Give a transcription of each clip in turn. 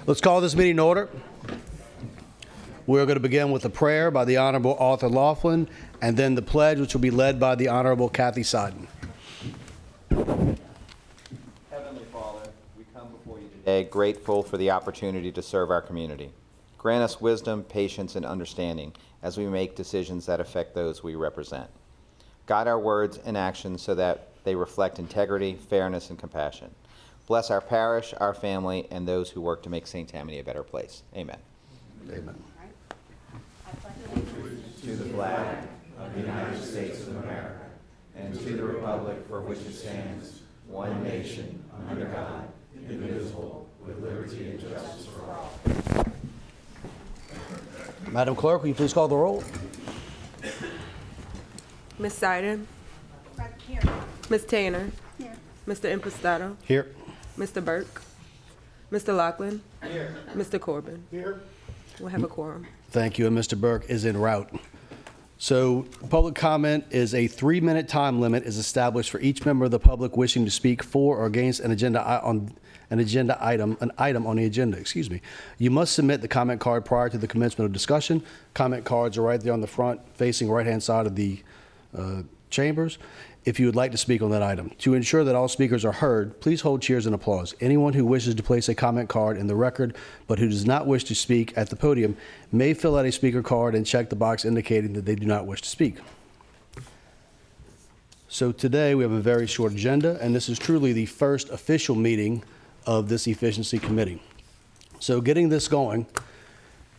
Let's call this meeting to order. We're going to begin with a prayer by the Honorable Arthur Laughlin, and then the pledge, which will be led by the Honorable Kathy Seiden. Heavenly Father, we come before you today grateful for the opportunity to serve our community. Grant us wisdom, patience, and understanding as we make decisions that affect those we represent. Guide our words and actions so that they reflect integrity, fairness, and compassion. Bless our parish, our family, and those who work to make St. Tammany a better place. Amen. Amen. To the flag of the United States of America, and to the republic for which it stands, one nation, under God, indivisible, with liberty and justice for all. Madam Clerk, will you please call the roll? Ms. Seiden? Here. Ms. Tanner? Here. Mr. Impastato? Here. Mr. Burke? Mr. Laughlin? Here. Mr. Corbin? Here. We'll have a quorum. Thank you, and Mr. Burke is en route. So public comment is a 3-minute time limit is established for each member of the public wishing to speak for or against an item on the agenda. Excuse me. You must submit the comment card prior to the commencement of discussion. Comment cards are right there on the front, facing right-hand side of the chambers, if you would like to speak on that item. To ensure that all speakers are heard, please hold cheers and applause. Anyone who wishes to place a comment card in the record but who does not wish to speak at the podium may fill out a speaker card and check the box indicating that they do not wish to speak. So today we have a very short agenda, and this is truly the first official meeting of this efficiency committee. So getting this going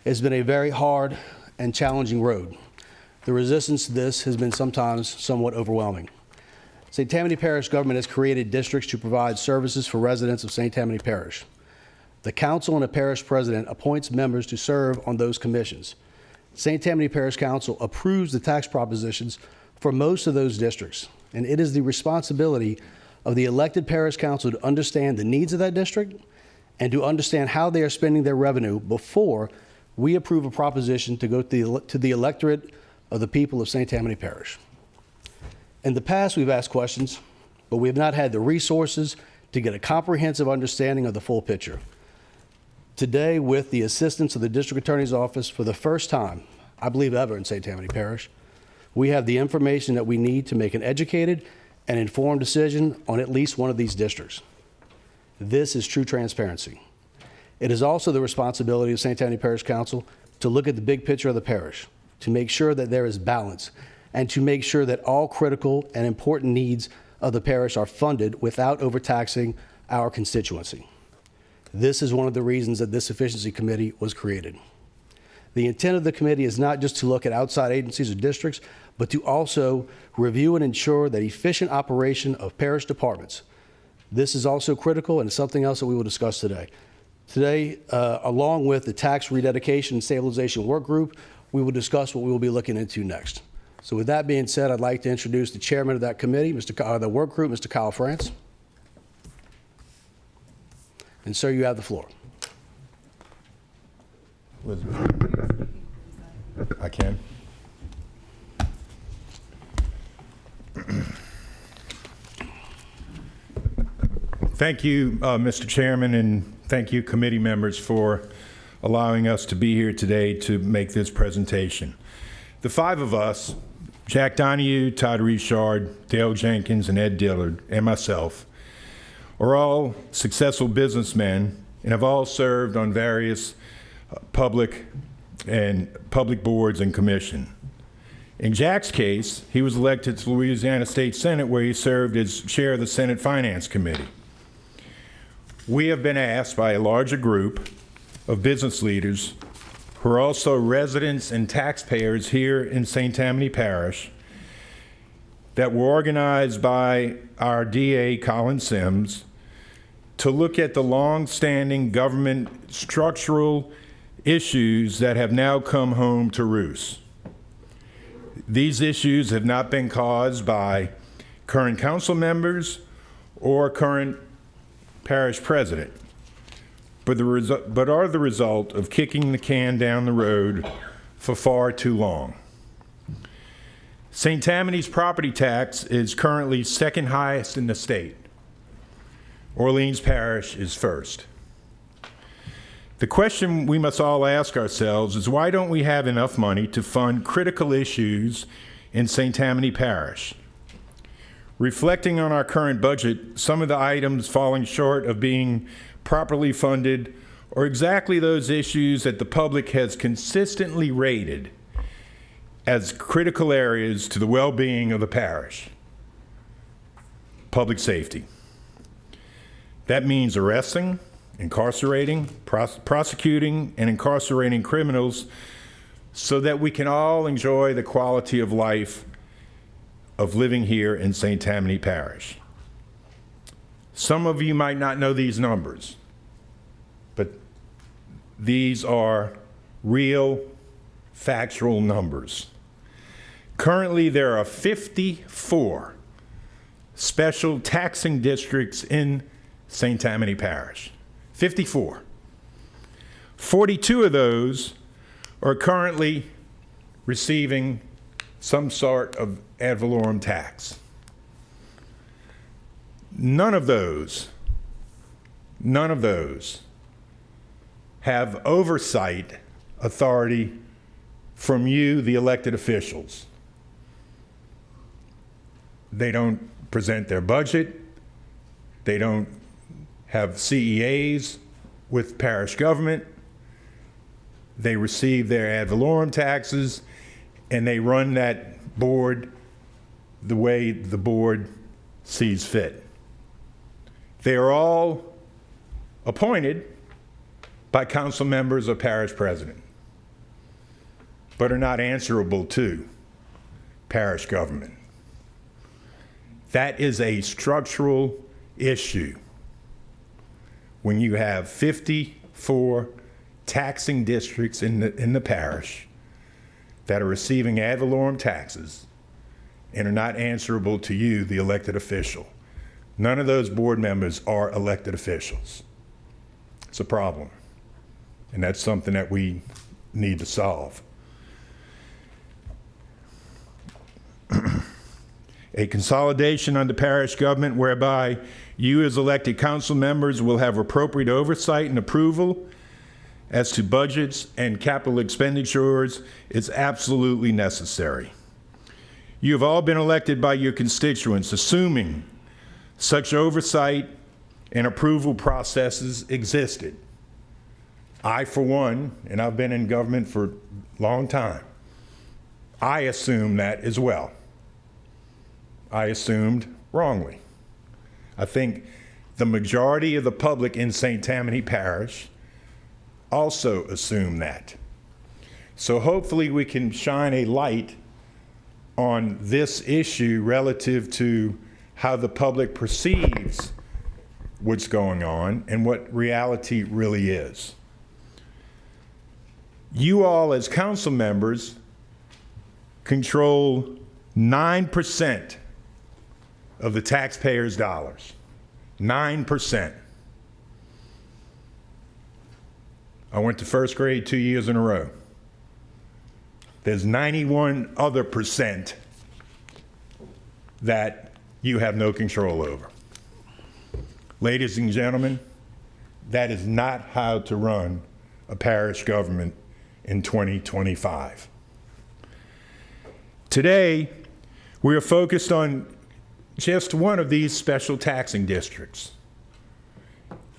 has been a very hard and challenging road. The resistance to this has been sometimes somewhat overwhelming. St. Tammany Parish government has created districts to provide services for residents of St. Tammany Parish. The council and a parish president appoints members to serve on those commissions. St. Tammany Parish Council approves the tax propositions for most of those districts, and it is the responsibility of the elected parish council to understand the needs of that district and to understand how they are spending their revenue before we approve a proposition to go to the electorate of the people of St. Tammany Parish. In the past, we've asked questions, but we have not had the resources to get a comprehensive understanding of the full picture. Today, with the assistance of the District Attorney's Office, for the first time, I believe ever in St. Tammany Parish, we have the information that we need to make an educated and informed decision on at least one of these districts. This is true transparency. It is also the responsibility of St. Tammany Parish Council to look at the big picture of the parish, to make sure that there is balance, and to make sure that all critical and important needs of the parish are funded without overtaxing our constituency. This is one of the reasons that this efficiency committee was created. The intent of the committee is not just to look at outside agencies or districts, but to also review and ensure that efficient operation of parish departments. This is also critical, and it's something else that we will discuss today. Today, along with the tax rededication and stabilization work group, we will discuss what we will be looking into next. So with that being said, I'd like to introduce the chairman of that committee, the work group, Mr. Kyle France. And sir, you have the floor. I can. Thank you, Mr. Chairman, and thank you, committee members, for allowing us to be here today to make this presentation. The five of us, Jack Donahue, Todd Richard, Dale Jenkins, and Ed Dillard, and myself, are all successful businessmen and have all served on various public boards and commission. In Jack's case, he was elected to the Louisiana State Senate, where he served as chair of the Senate Finance Committee. We have been asked by a larger group of business leaders who are also residents and taxpayers here in St. Tammany Parish, that were organized by our DA, Colin Sims, to look at the long-standing government structural issues that have now come home to roost. These issues have not been caused by current council members or current parish president, but are the result of kicking the can down the road for far too long. St. Tammany's property tax is currently second highest in the state. Orleans Parish is first. The question we must all ask ourselves is, why don't we have enough money to fund critical issues in St. Tammany Parish? Reflecting on our current budget, some of the items falling short of being properly funded are exactly those issues that the public has consistently rated as critical areas to the well-being of the parish. Public safety. That means arresting, incarcerating, prosecuting, and incarcerating criminals so that we can all enjoy the quality of life of living here in St. Tammany Parish. Some of you might not know these numbers, but these are real, factual numbers. Currently, there are 54 special taxing districts in St. Tammany Parish. 54. 42 of those are currently receiving some sort of ad valorem tax. None of those have oversight authority from you, the elected officials. They don't present their budget. They don't have CEAs with parish government. They receive their ad valorem taxes, and they run that board the way the board sees fit. They are all appointed by council members or parish president, but are not answerable to parish government. That is a structural issue. When you have 54 taxing districts in the parish that are receiving ad valorem taxes and are not answerable to you, the elected official. None of those board members are elected officials. It's a problem, and that's something that we need to solve. A consolidation under parish government whereby you as elected council members will have appropriate oversight and approval as to budgets and capital expenditures is absolutely necessary. You have all been elected by your constituents, assuming such oversight and approval processes existed. I, for one, and I've been in government for a long time, I assume that as well. I assumed wrongly. I think the majority of the public in St. Tammany Parish also assume that. So hopefully we can shine a light on this issue relative to how the public perceives what's going on and what reality really is. You all as council members control 9% of the taxpayers' dollars. 9%. I went to first grade 2 years in a row. There's 91 other percent that you have no control over. Ladies and gentlemen, that is not how to run a parish government in 2025. Today, we are focused on just one of these special taxing districts.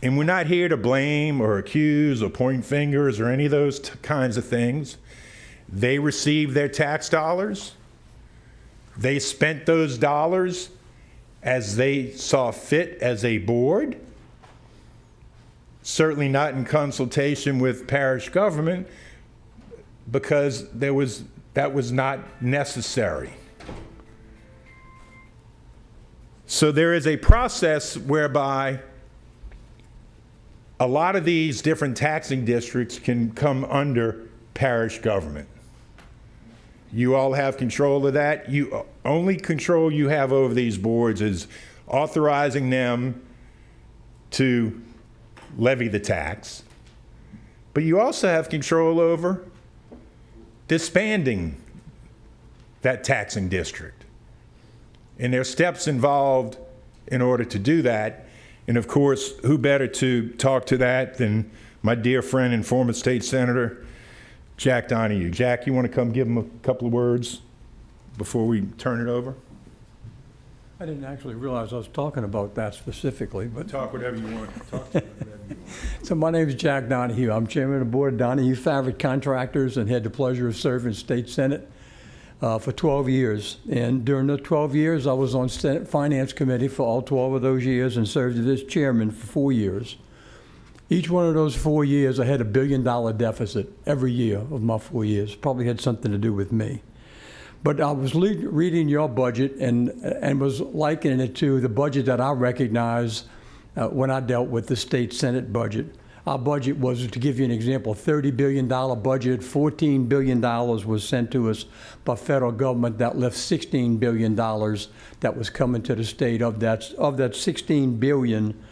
And we're not here to blame or accuse or point fingers or any of those kinds of things. They received their tax dollars. They spent those dollars as they saw fit as a board. Certainly not in consultation with parish government, because that was not necessary. So there is a process whereby a lot of these different taxing districts can come under parish government. You all have control of that. You only control you have over these boards is authorizing them to levy the tax, but you also have control over disbanding that taxing district. And there are steps involved in order to do that. And of course, who better to talk to that than my dear friend and former state senator, Jack Donahue. Jack, you want to come give him a couple of words before we turn it over? I didn't actually realize I was talking about that specifically, but Talk whatever you want. Talk to him whatever you want. so my name is Jack Donahue. I'm chairman of the board of Donahue Fabric Contractors and had the pleasure of serving state senate for 12 years. And during the 12 years, I was on Senate Finance Committee for all 12 of those years and served as chairman for 4 years. Each one of those 4 years, I had $1 billion deficit every year of my 4 years. Probably had something to do with me. But I was reading your budget and was likening it to the budget that I recognized when I dealt with the state Senate budget. Our budget was, to give you an example, $30 billion budget, $14 billion was sent to us by federal government. That left $16 billion that was coming to the state. Of that $16 billion,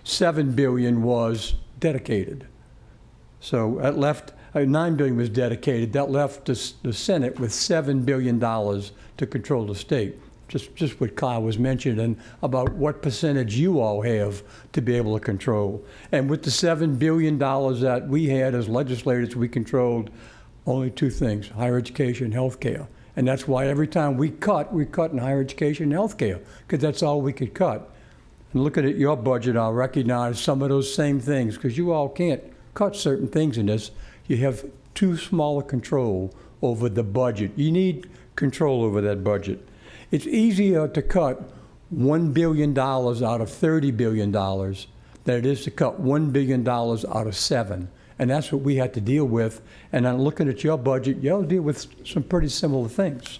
$7 billion was dedicated. So that left, $9 billion was dedicated. That left the Senate with $7 billion to control the state. Just what Kyle was mentioning about what percentage you all have to be able to control. And with the $7 billion that we had as legislators, we controlled only two things: higher education, health care. And that's why every time we cut in higher education and health care, because that's all we could cut. And looking at your budget, I recognize some of those same things, because you all can't cut certain things in this. You have too small a control over the budget. You need control over that budget. It's easier to cut $1 billion out of $30 billion than it is to cut $1 billion out of 7. And that's what we had to deal with. And I'm looking at your budget, you'll deal with some pretty similar things.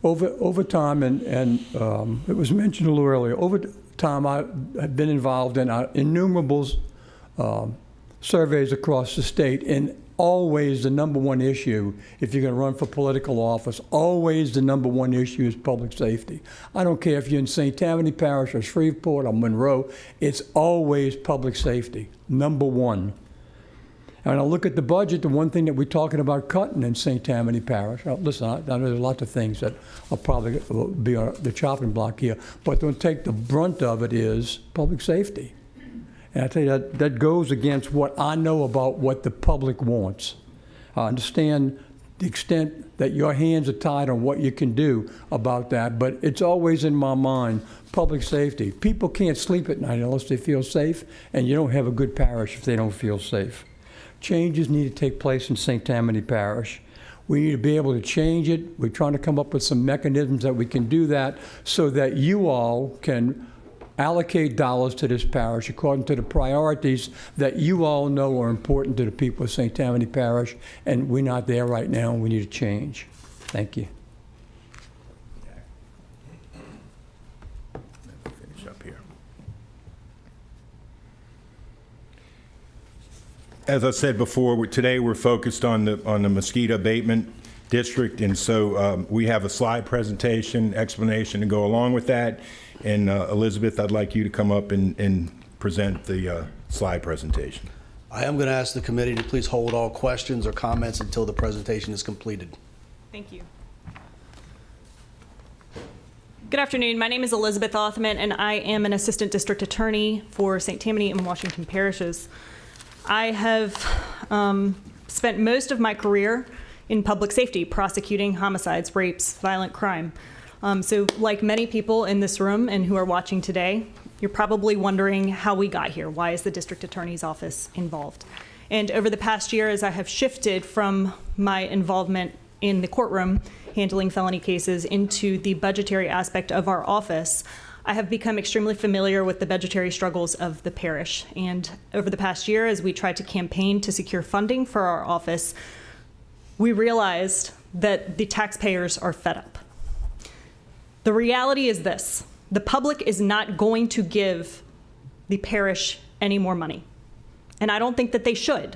Over time, and it was mentioned a little earlier, over time I've been involved in innumerable surveys across the state, and always the number one issue, if you're going to run for political office, always the number one issue is public safety. I don't care if you're in St. Tammany Parish or Shreveport or Monroe, it's always public safety, number one. And I look at the budget, the one thing that we're talking about cutting in St. Tammany Parish, listen, I know there's lots of things that will probably be on the chopping block here, but to take the brunt of it is public safety. And I tell you, that goes against what I know about what the public wants. I understand the extent that your hands are tied on what you can do about that, but it's always in my mind, public safety. People can't sleep at night unless they feel safe, and you don't have a good parish if they don't feel safe. Changes need to take place in St. Tammany Parish. We need to be able to change it. We're trying to come up with some mechanisms that we can do that so that you all can allocate dollars to this parish according to the priorities that you all know are important to the people of St. Tammany Parish, and we're not there right now, and we need to change. Thank you. Finish up here. As I said before, today we're focused on the mosquito abatement district, and so we have a slide presentation, explanation to go along with that. And Elizabeth, I'd like you to come up and present the slide presentation. I am going to ask the committee to please hold all questions or comments until the presentation is completed. Thank you. Good afternoon. My name is Elizabeth Othman, and I am an assistant district attorney for St. Tammany and Washington parishes. I have spent most of my career in public safety, prosecuting homicides, rapes, violent crime. So like many people in this room and who are watching today, you're probably wondering how we got here. Why is the district attorney's office involved? And over the past year, as I have shifted from my involvement in the courtroom, handling felony cases, into the budgetary aspect of our office, I have become extremely familiar with the budgetary struggles of the parish. And over the past year, as we tried to campaign to secure funding for our office, we realized that the taxpayers are fed up. The reality is this: the public is not going to give the parish any more money. And I don't think that they should.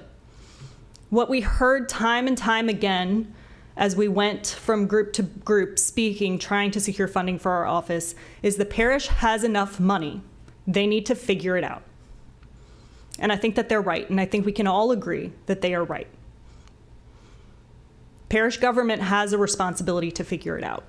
What we heard time and time again as we went from group to group speaking, trying to secure funding for our office, is the parish has enough money. They need to figure it out. And I think that they're right, and I think we can all agree that they are right. Parish government has a responsibility to figure it out.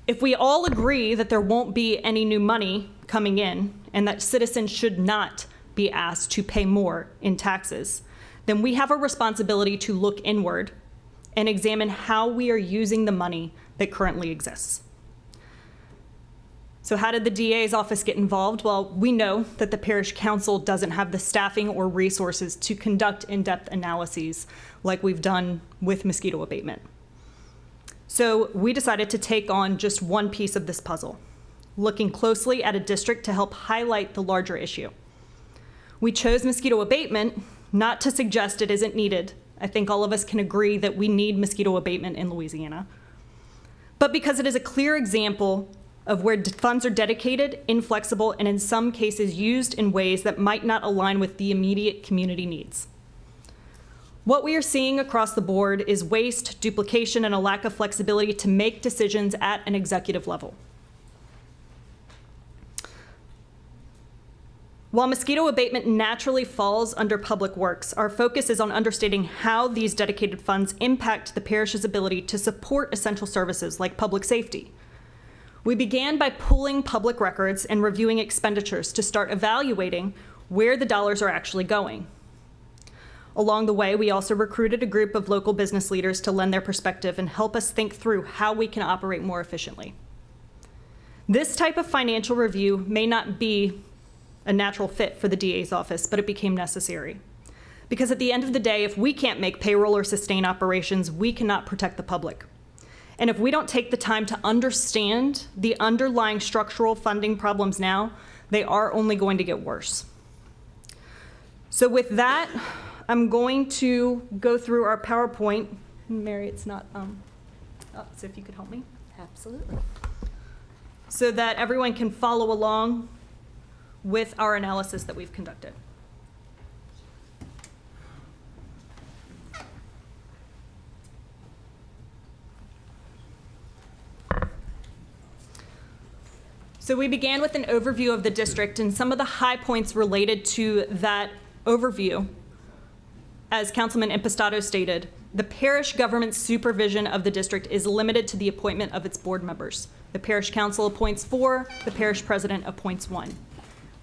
If we all agree that there won't be any new money coming in and that citizens should not be asked to pay more in taxes, then we have a responsibility to look inward and examine how we are using the money that currently exists. So how did the DA's office get involved? Well, we know that the Parish Council doesn't have the staffing or resources to conduct in-depth analyses like we've done with mosquito abatement. So we decided to take on just one piece of this puzzle, looking closely at a district to help highlight the larger issue. We chose mosquito abatement not to suggest it isn't needed. I think all of us can agree that we need mosquito abatement in Louisiana, but because it is a clear example of where funds are dedicated, inflexible, and in some cases used in ways that might not align with the immediate community needs. What we are seeing across the board is waste, duplication, and a lack of flexibility to make decisions at an executive level. While mosquito abatement naturally falls under Public Works, our focus is on understanding how these dedicated funds impact the parish's ability to support essential services like public safety. We began by pulling public records and reviewing expenditures to start evaluating where the dollars are actually going. Along the way, we also recruited a group of local business leaders to lend their perspective and help us think through how we can operate more efficiently. This type of financial review may not be a natural fit for the DA's office, but it became necessary. Because at the end of the day, if we can't make payroll or sustain operations, we cannot protect the public. And if we don't take the time to understand the underlying structural funding problems now, they are only going to get worse. So with that, I'm going to go through our PowerPoint. Mary, it's not up, so if you could help me. Absolutely. So that everyone can follow along with our analysis that we've conducted. So we began with an overview of the district and some of the high points related to that overview. As Councilman Impastato stated, the parish government's supervision of the district is limited to the appointment of its board members. The parish council appoints 4, the parish president appoints 1.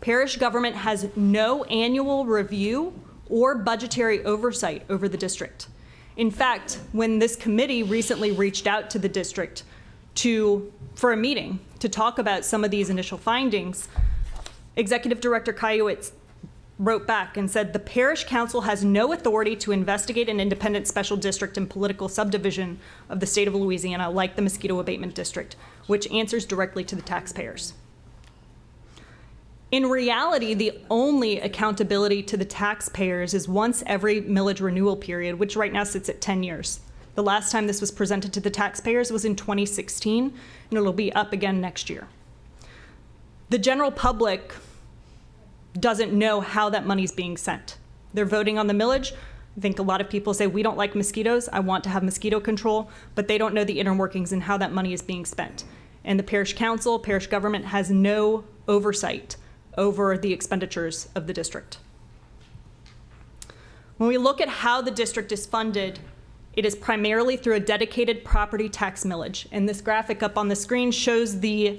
Parish government has no annual review or budgetary oversight over the district. In fact, when this committee recently reached out to the district for a meeting to talk about some of these initial findings, Executive Director Kayowitz wrote back and said, the parish council has no authority to investigate an independent special district and political subdivision of the state of Louisiana like the mosquito abatement district, which answers directly to the taxpayers. In reality, the only accountability to the taxpayers is once every millage renewal period, which right now sits at 10 years. The last time this was presented to the taxpayers was in 2016, and it'll be up again next year. The general public doesn't know how that money's being sent. They're voting on the millage. I think a lot of people say, we don't like mosquitoes, I want to have mosquito control, but they don't know the inner workings and how that money is being spent. And the parish council, parish government has no oversight over the expenditures of the district. When we look at how the district is funded, it is primarily through a dedicated property tax millage. And this graphic up on the screen shows the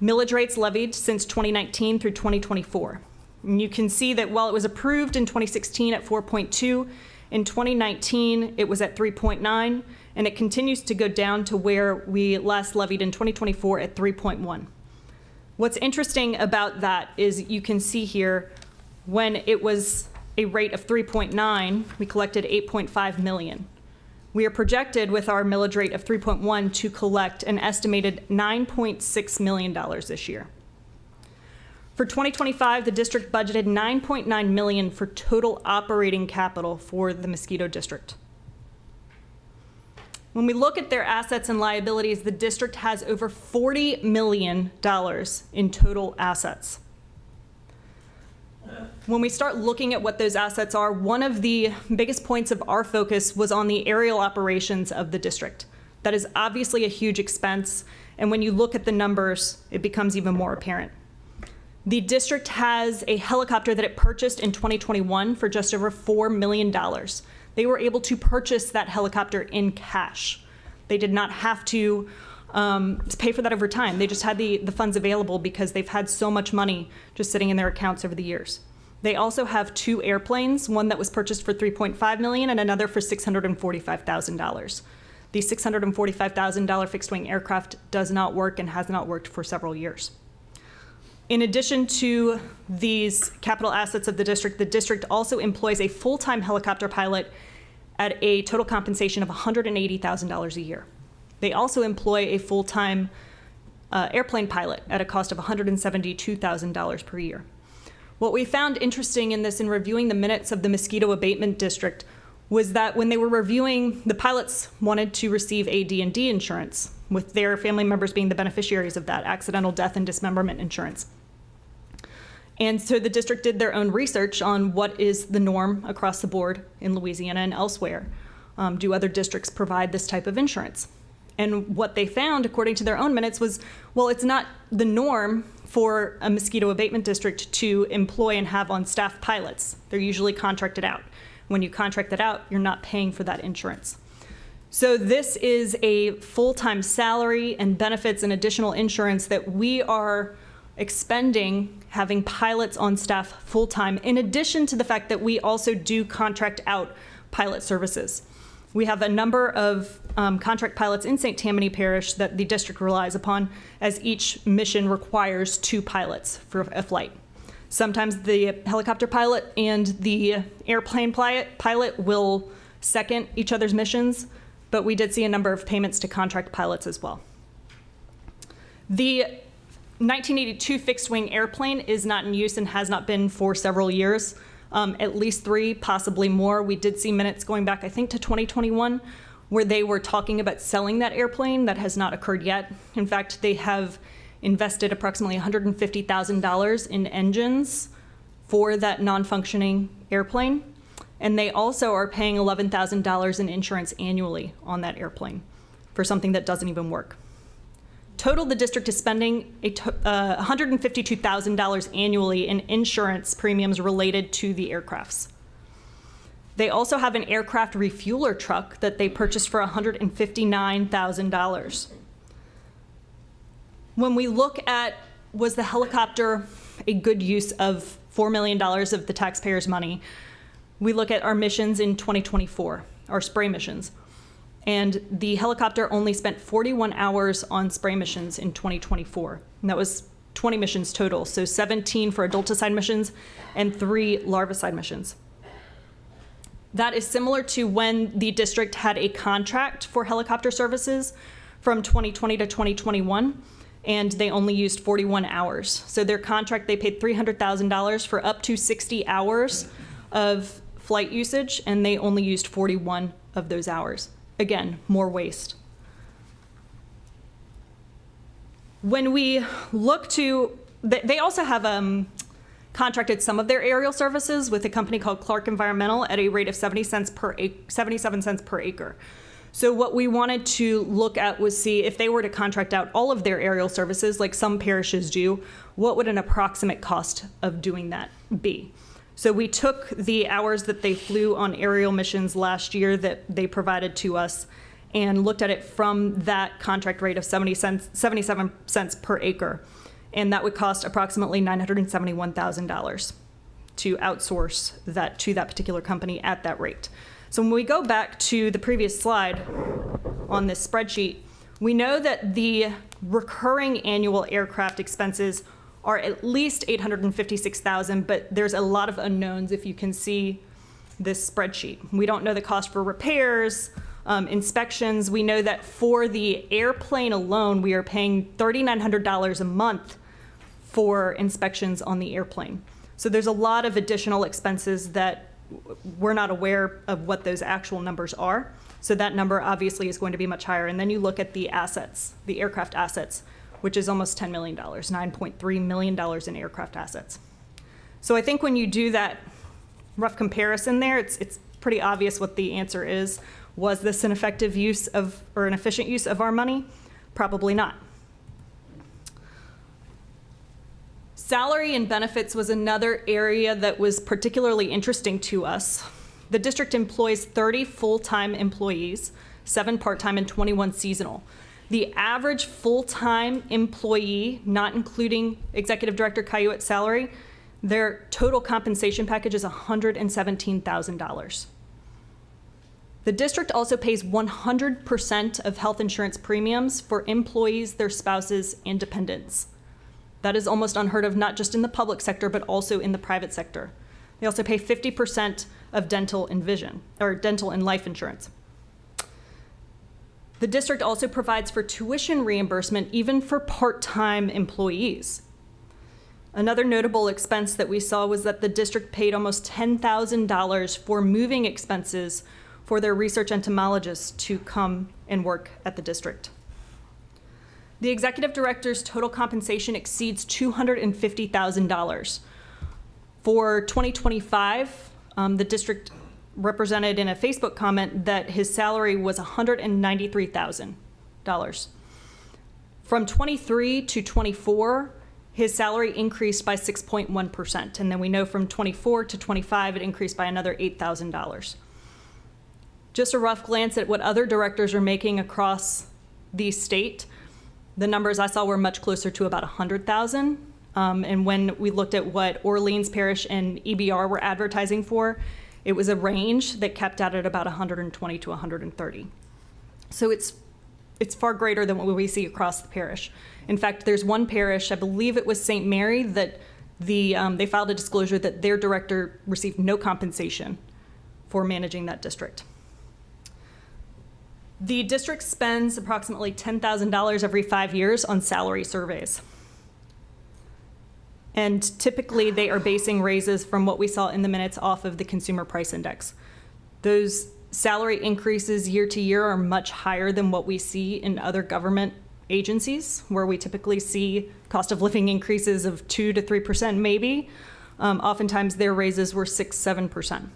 millage rates levied since 2019 through 2024. And you can see that while it was approved in 2016 at 4.2, in 2019 it was at 3.9, and it continues to go down to where we last levied in 2024 at 3.1. What's interesting about that is you can see here when it was a rate of 3.9, we collected 8.5 million. We are projected with our millage rate of 3.1 to collect an estimated $9.6 million this year. For 2025, the district budgeted $9.9 million for total operating capital for the mosquito district. When we look at their assets and liabilities, the district has over $40 million in total assets. When we start looking at what those assets are, one of the biggest points of our focus was on the aerial operations of the district. That is obviously a huge expense, and when you look at the numbers, it becomes even more apparent. The district has a helicopter that it purchased in 2021 for just over $4 million. They were able to purchase that helicopter in cash. They did not have to pay for that over time. They just had the funds available because they've had so much money just sitting in their accounts over the years. They also have 2 airplanes, one that was purchased for $3.5 million and another for $645,000. The $645,000 fixed-wing aircraft does not work and has not worked for several years. In addition to these capital assets of the district also employs a full-time helicopter pilot at a total compensation of $180,000 a year. They also employ a full-time airplane pilot at a cost of $172,000 per year. What we found interesting in this in reviewing the minutes of the mosquito abatement district was that when they were reviewing, the pilots wanted to receive AD&D insurance, with their family members being the beneficiaries of that, accidental death and dismemberment insurance. And so the district did their own research on what is the norm across the board in Louisiana and elsewhere. Do other districts provide this type of insurance? And what they found, according to their own minutes, was, well, it's not the norm for a mosquito abatement district to employ and have on staff pilots. They're usually contracted out. When you contract that out, you're not paying for that insurance. So this is a full-time salary and benefits and additional insurance that we are expending, having pilots on staff full-time, in addition to the fact that we also do contract out pilot services. We have a number of contract pilots in St. Tammany Parish that the district relies upon, as each mission requires 2 pilots for a flight. Sometimes the helicopter pilot and the airplane pilot will second each other's missions, but we did see a number of payments to contract pilots as well. The 1982 fixed-wing airplane is not in use and has not been for several years, at least 3, possibly more. We did see minutes going back, I think, to 2021, where they were talking about selling that airplane. That has not occurred yet. In fact, they have invested approximately $150,000 in engines for that non-functioning airplane. And they also are paying $11,000 in insurance annually on that airplane for something that doesn't even work. Total, the district is spending $152,000 annually in insurance premiums related to the aircrafts. They also have an aircraft refueler truck that they purchased for $159,000. When we look at, was the helicopter a good use of $4 million of the taxpayers' money, we look at our missions in 2024, our spray missions. And the helicopter only spent 41 hours on spray missions in 2024. And that was 20 missions total, so 17 for adulticide missions and 3 larvicide missions. That is similar to when the district had a contract for helicopter services from 2020 to 2021, and they only used 41 hours. So their contract, they paid $300,000 for up to 60 hours of flight usage, and they only used 41 of those hours. Again, more waste. When we look to, they also have contracted some of their aerial services with a company called Clark Environmental at a rate of 77 cents per acre. So what we wanted to look at was see if they were to contract out all of their aerial services, like some parishes do, what would an approximate cost of doing that be? So we took the hours that they flew on aerial missions last year that they provided to us and looked at it from that contract rate of 77 cents per acre. And that would cost approximately $971,000 to outsource that to that particular company at that rate. So when we go back to the previous slide on this spreadsheet, we know that the recurring annual aircraft expenses are at least $856,000, but there's a lot of unknowns if you can see this spreadsheet. We don't know the cost for repairs, inspections. We know that for the airplane alone, we are paying $3,900 a month for inspections on the airplane. So there's a lot of additional expenses that we're not aware of what those actual numbers are. So that number obviously is going to be much higher. And then you look at the assets, the aircraft assets, which is almost $10 million, $9.3 million in aircraft assets. So I think when you do that rough comparison there, it's pretty obvious what the answer is. Was this an effective use of, or an efficient use of our money? Probably not. Salary and benefits was another area that was particularly interesting to us. The district employs 30 full-time employees, 7 part-time and 21 seasonal. The average full-time employee, not including executive director Cayuet's salary, Their total compensation package is $117,000. The district also pays 100% of health insurance premiums for employees, their spouses, and dependents. That is almost unheard of, not just in the public sector, but also in the private sector. They also pay 50% of dental and vision, or dental and life insurance. The district also provides for tuition reimbursement even for part-time employees. Another notable expense that we saw was that the district paid almost $10,000 for moving expenses for their research entomologists to come and work at the district. The executive director's total compensation exceeds $250,000. For 2025, the district represented in a Facebook comment that his salary was $193,000. From 23 to 24, his salary increased by 6.1%. And then we know from 24 to 25, it increased by another $8,000. Just a rough glance at what other directors are making across the state, the numbers I saw were much closer to about 100,000. And when we looked at what Orleans Parish and EBR were advertising for, it was a range that kept out at about 120 to 130. So it's far greater than what we see across the parish. In fact, there's one parish, I believe it was St. Mary, that they filed a disclosure that their director received no compensation for managing that district. The district spends approximately $10,000 every 5 years on salary surveys. And typically they are basing raises from what we saw in the minutes off of the Consumer Price Index. Those salary increases year to year are much higher than what we see in other government agencies, where we typically see cost of living increases of 2 to 3% maybe. Oftentimes their raises were 6, 7%.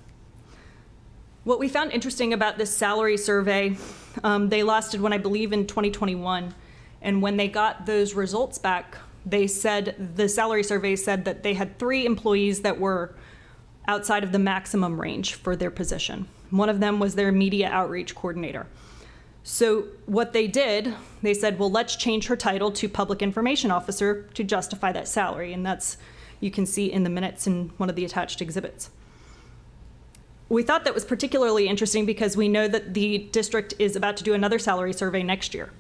What we found interesting about this salary survey, they lasted one, I believe, in 2021. And when they got those results back, they said, the salary survey said that they had 3 employees that were outside of the maximum range for their position. One of them was their media outreach coordinator. So what they did, they said, well, let's change her title to public information officer to justify that salary. And that's, you can see in the minutes in one of the attached exhibits. We thought that was particularly interesting because we know that the district is about to do another salary survey next year.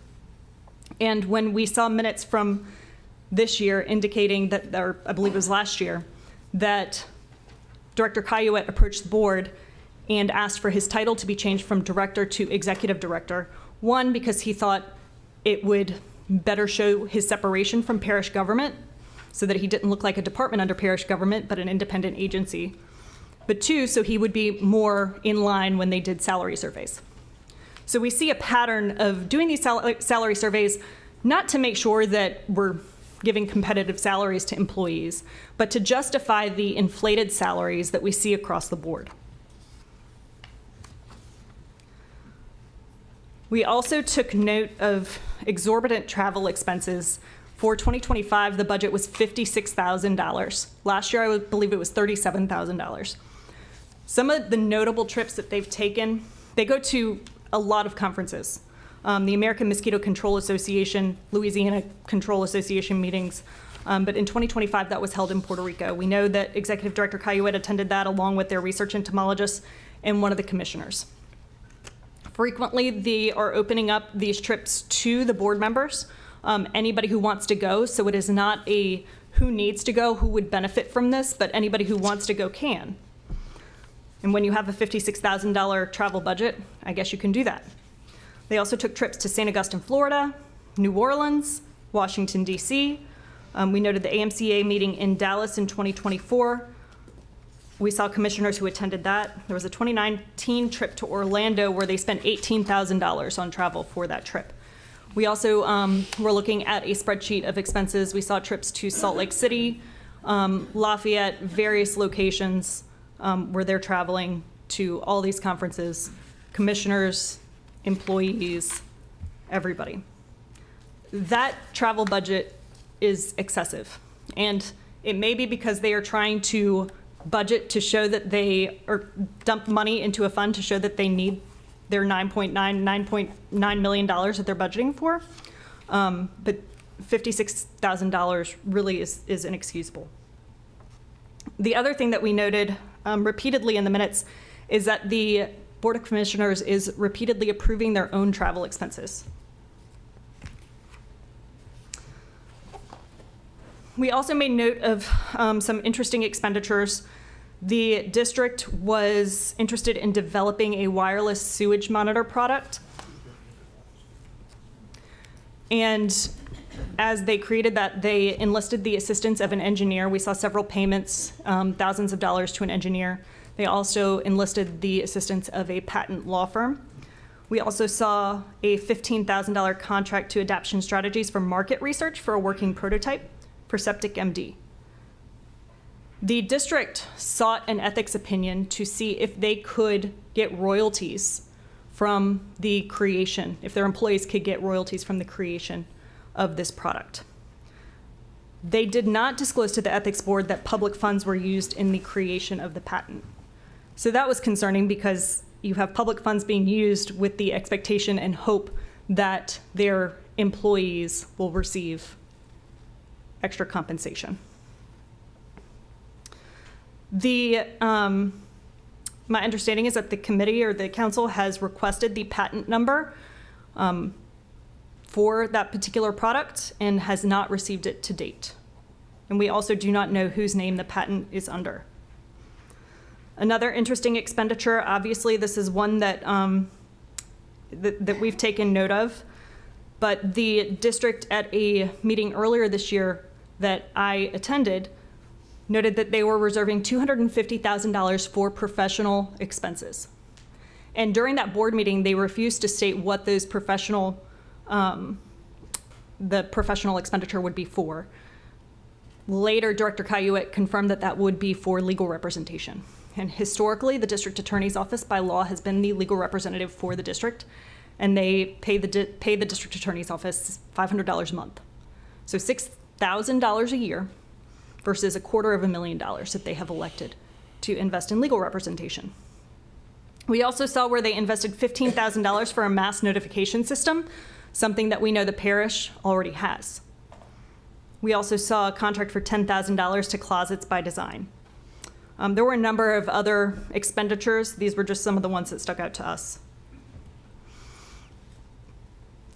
And when we saw minutes from this year indicating that, or I believe it was last year, that Director Caillouet approached the board and asked for his title to be changed from director to executive director. One, because he thought it would better show his separation from parish government so that he didn't look like a department under parish government, but an independent agency. But 2, so he would be more in line when they did salary surveys. So we see a pattern of doing these salary surveys, not to make sure that we're giving competitive salaries to employees, but to justify the inflated salaries that we see across the board. We also took note of exorbitant travel expenses. For 2025, the budget was $56,000. Last year, I believe it was $37,000. Some of the notable trips that they've taken, they go to a lot of conferences. The American Mosquito Control Association, Louisiana Control Association meetings. But in 2025, that was held in Puerto Rico. We know that Executive Director Caillouet attended that along with their research entomologists and one of the commissioners. Frequently, they are opening up these trips to the board members, anybody who wants to go. So it is not a who needs to go, who would benefit from this, but anybody who wants to go can. And when you have a $56,000 travel budget, I guess you can do that. They also took trips to St. Augustine, Florida, New Orleans, Washington, D.C. We noted the AMCA meeting in Dallas in 2024. We saw commissioners who attended that. There was a 2019 trip to Orlando where they spent $18,000 on travel for that trip. We also were looking at a spreadsheet of expenses. We saw trips to Salt Lake City, Lafayette, various locations where they're traveling to all these conferences, commissioners, employees, everybody. That travel budget is excessive. And it may be because they are trying to budget to show that they, or dump money into a fund to show that they need their $9.9 million that they're budgeting for. But $56,000 really is inexcusable. The other thing that we noted repeatedly in the minutes is that the Board of Commissioners is repeatedly approving their own travel expenses. We also made note of some interesting expenditures. The district was interested in developing a wireless sewage monitor product. And as they created that, they enlisted the assistance of an engineer. We saw several payments, thousands of dollars to an engineer. They also enlisted the assistance of a patent law firm. We also saw a $15,000 contract to Adaption Strategies for market research for a working prototype for Septic MD. The district sought an ethics opinion to see if they could get royalties from the creation, if their employees could get royalties from the creation of this product. They did not disclose to the ethics board that public funds were used in the creation of the patent. So that was concerning because you have public funds being used with the expectation and hope that their employees will receive extra compensation. My understanding is that the committee or the council has requested the patent number for that particular product and has not received it to date. And we also do not know whose name the patent is under. Another interesting expenditure, obviously this is one that, that we've taken note of, but the district at a meeting earlier this year that I attended noted that they were reserving $250,000 for professional expenses. And during that board meeting, they refused to state what those professional, the professional expenditure would be for. Later, Director Cayuet confirmed that that would be for legal representation. And historically, the district attorney's office by law has been the legal representative for the district, and they pay the district attorney's office $500 a month. So $6,000 a year versus $250,000 that they have elected to invest in legal representation. We also saw where they invested $15,000 for a mass notification system, something that we know the parish already has. We also saw a contract for $10,000 to Closets by Design. There were a number of other expenditures. These were just some of the ones that stuck out to us.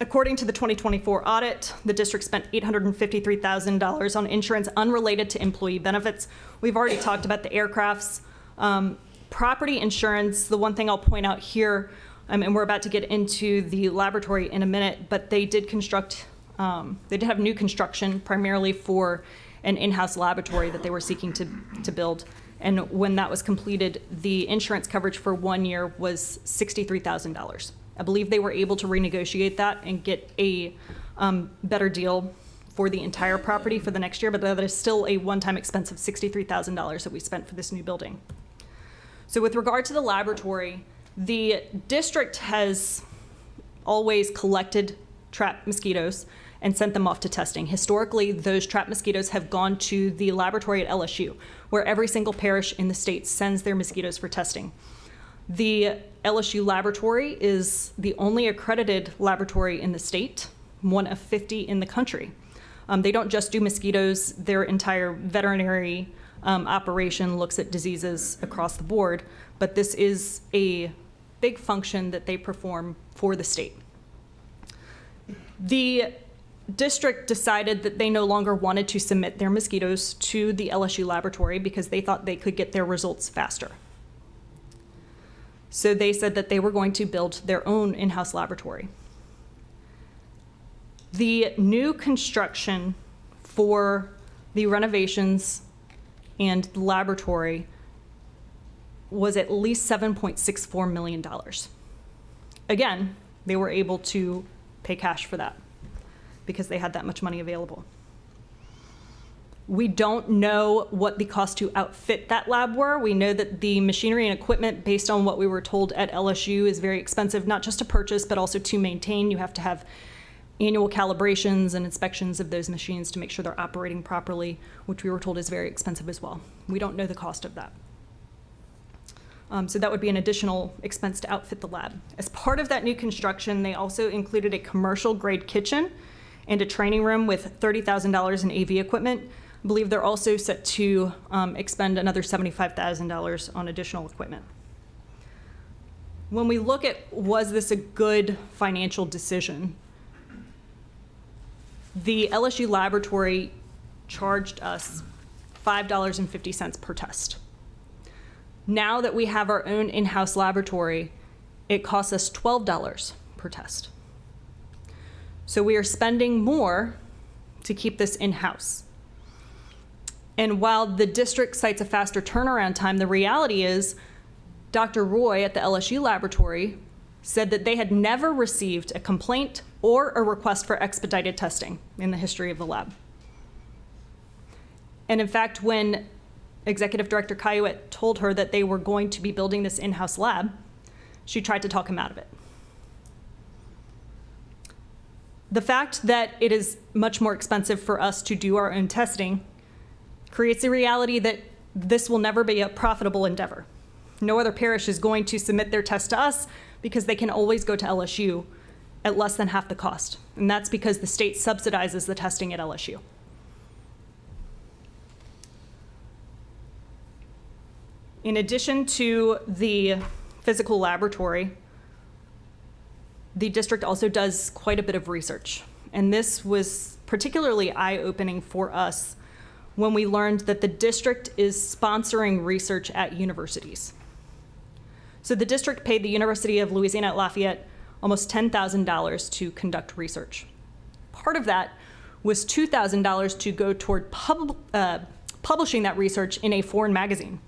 According to the 2024 audit, the district spent $853,000 on insurance unrelated to employee benefits. We've already talked about the aircrafts. Property insurance, the one thing I'll point out here, and we're about to get into the laboratory in a minute, but they did construct, they did have new construction primarily for an in-house laboratory that they were seeking to build. And when that was completed, the insurance coverage for 1 year was $63,000. I believe they were able to renegotiate that and get a better deal for the entire property for the next year, but that is still a one-time expense of $63,000 that we spent for this new building. So with regard to the laboratory, the district has always collected trapped mosquitoes and sent them off to testing. Historically, those trapped mosquitoes have gone to the laboratory at LSU, where every single parish in the state sends their mosquitoes for testing. The LSU laboratory is the only accredited laboratory in the state, one of 50 in the country. They don't just do mosquitoes, their entire veterinary operation looks at diseases across the board, but this is a big function that they perform for the state. The district decided that they no longer wanted to submit their mosquitoes to the LSU laboratory because they thought they could get their results faster. So they said that they were going to build their own in-house laboratory. The new construction for the renovations and the laboratory was at least $7.64 million. Again, they were able to pay cash for that because they had that much money available. We don't know what the cost to outfit that lab were. We know that the machinery and equipment, based on what we were told at LSU, is very expensive, not just to purchase, but also to maintain. You have to have annual calibrations and inspections of those machines to make sure they're operating properly, which we were told is very expensive as well. We don't know the cost of that. So that would be an additional expense to outfit the lab. As part of that new construction, they also included a commercial grade kitchen and a training room with $30,000 in AV equipment. I believe they're also set to expend another $75,000 on additional equipment. When we look at, was this a good financial decision? The LSU laboratory charged us $5.50 per test. Now that we have our own in-house laboratory, it costs us $12 per test. So we are spending more to keep this in-house. And while the district cites a faster turnaround time, the reality is Dr. Roy at the LSU laboratory said that they had never received a complaint or a request for expedited testing in the history of the lab. And in fact, when Executive Director Kayouet told her that they were going to be building this in-house lab, she tried to talk him out of it. The fact that it is much more expensive for us to do our own testing creates the reality that this will never be a profitable endeavor. No other parish is going to submit their test to us because they can always go to LSU at less than half the cost. And that's because the state subsidizes the testing at LSU. In addition to the physical laboratory, the district also does quite a bit of research. And this was particularly eye-opening for us when we learned that the district is sponsoring research at universities. So the district paid the University of Louisiana at Lafayette almost $10,000 to conduct research. Part of that was $2,000 to go toward publishing that research in a foreign magazine.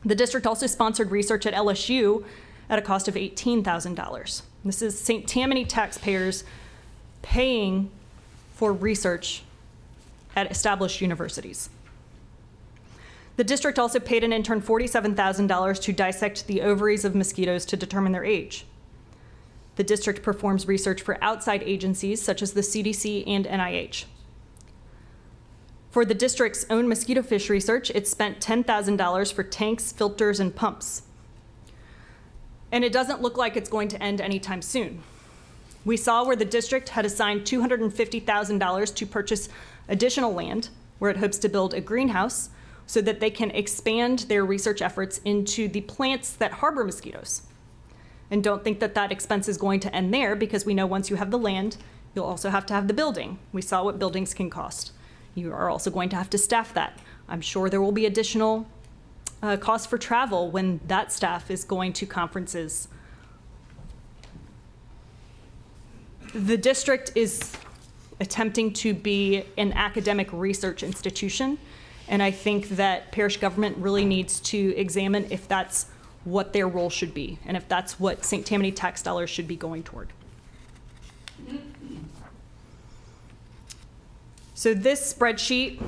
The district also sponsored research at LSU at a cost of $18,000. This is St. Tammany taxpayers paying for research at established universities. The district also paid an intern $47,000 to dissect the ovaries of mosquitoes to determine their age. The district performs research for outside agencies such as the CDC and NIH. For the district's own mosquito fish research, it spent $10,000 for tanks, filters, and pumps. And it doesn't look like it's going to end anytime soon. We saw where the district had assigned $250,000 to purchase additional land, where it hopes to build a greenhouse so that they can expand their research efforts into the plants that harbor mosquitoes. And don't think that that expense is going to end there, because we know once you have the land, you'll also have to have the building. We saw what buildings can cost. You are also going to have to staff that. I'm sure there will be additional costs for travel when that staff is going to conferences. The district is attempting to be an academic research institution, and I think that parish government really needs to examine if that's what their role should be, and if that's what St. Tammany tax dollars should be going toward. So this spreadsheet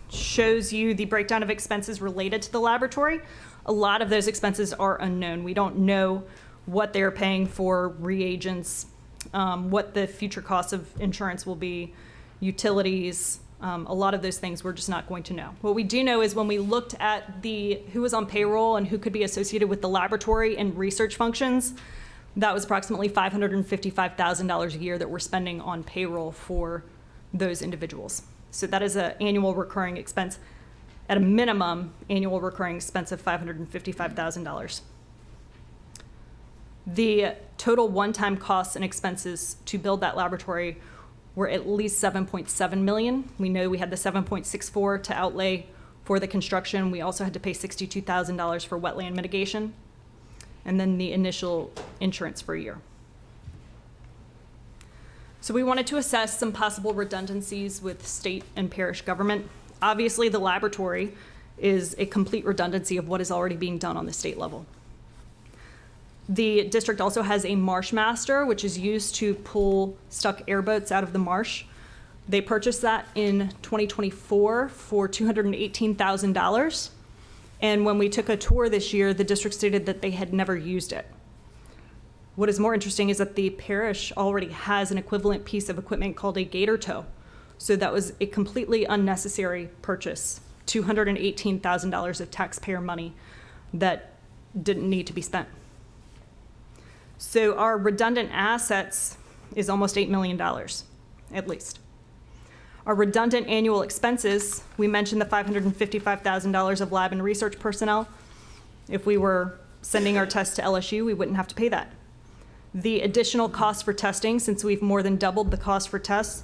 shows you the breakdown of expenses related to the laboratory. A lot of those expenses are unknown. We don't know what they're paying for reagents, what the future costs of insurance will be, utilities, a lot of those things we're just not going to know. What we do know is when we looked at who was on payroll and who could be associated with the laboratory and research functions, that was approximately $555,000 a year that we're spending on payroll for those individuals. So that is an annual recurring expense, at a minimum annual recurring expense of $555,000. The total one-time costs and expenses to build that laboratory were at least $7.7 million. We know we had the $7.64 to outlay for the construction. We also had to pay $62,000 for wetland mitigation, and then the initial insurance for a year. So we wanted to assess some possible redundancies with state and parish government. Obviously, the laboratory is a complete redundancy of what is already being done on the state level. The district also has a marsh master, which is used to pull stuck airboats out of the marsh. They purchased that in 2024 for $218,000. And when we took a tour this year, the district stated that they had never used it. What is more interesting is that the parish already has an equivalent piece of equipment called a gator tow. So that was a completely unnecessary purchase, $218,000 of taxpayer money that didn't need to be spent. So our redundant assets is almost $8 million, at least. Our redundant annual expenses, we mentioned the $555,000 of lab and research personnel. If we were sending our tests to LSU, we wouldn't have to pay that. The additional cost for testing, since we've more than doubled the cost for tests,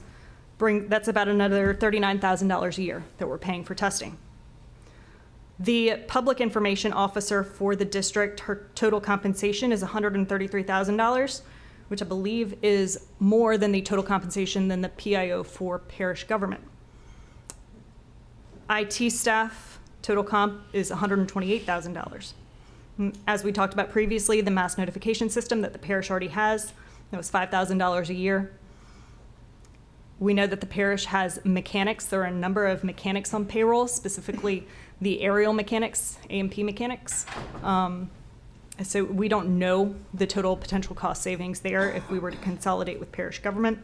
that's about another $39,000 a year that we're paying for testing. The public information officer for the district, her total compensation is $133,000, which I believe is more than the total compensation than the PIO for parish government. IT staff, total comp is $128,000. As we talked about previously, the mass notification system that the parish already has, that was $5,000 a year. We know that the parish has mechanics. There are a number of mechanics on payroll, specifically the aerial mechanics, A&P mechanics. So we don't know the total potential cost savings there if we were to consolidate with parish government,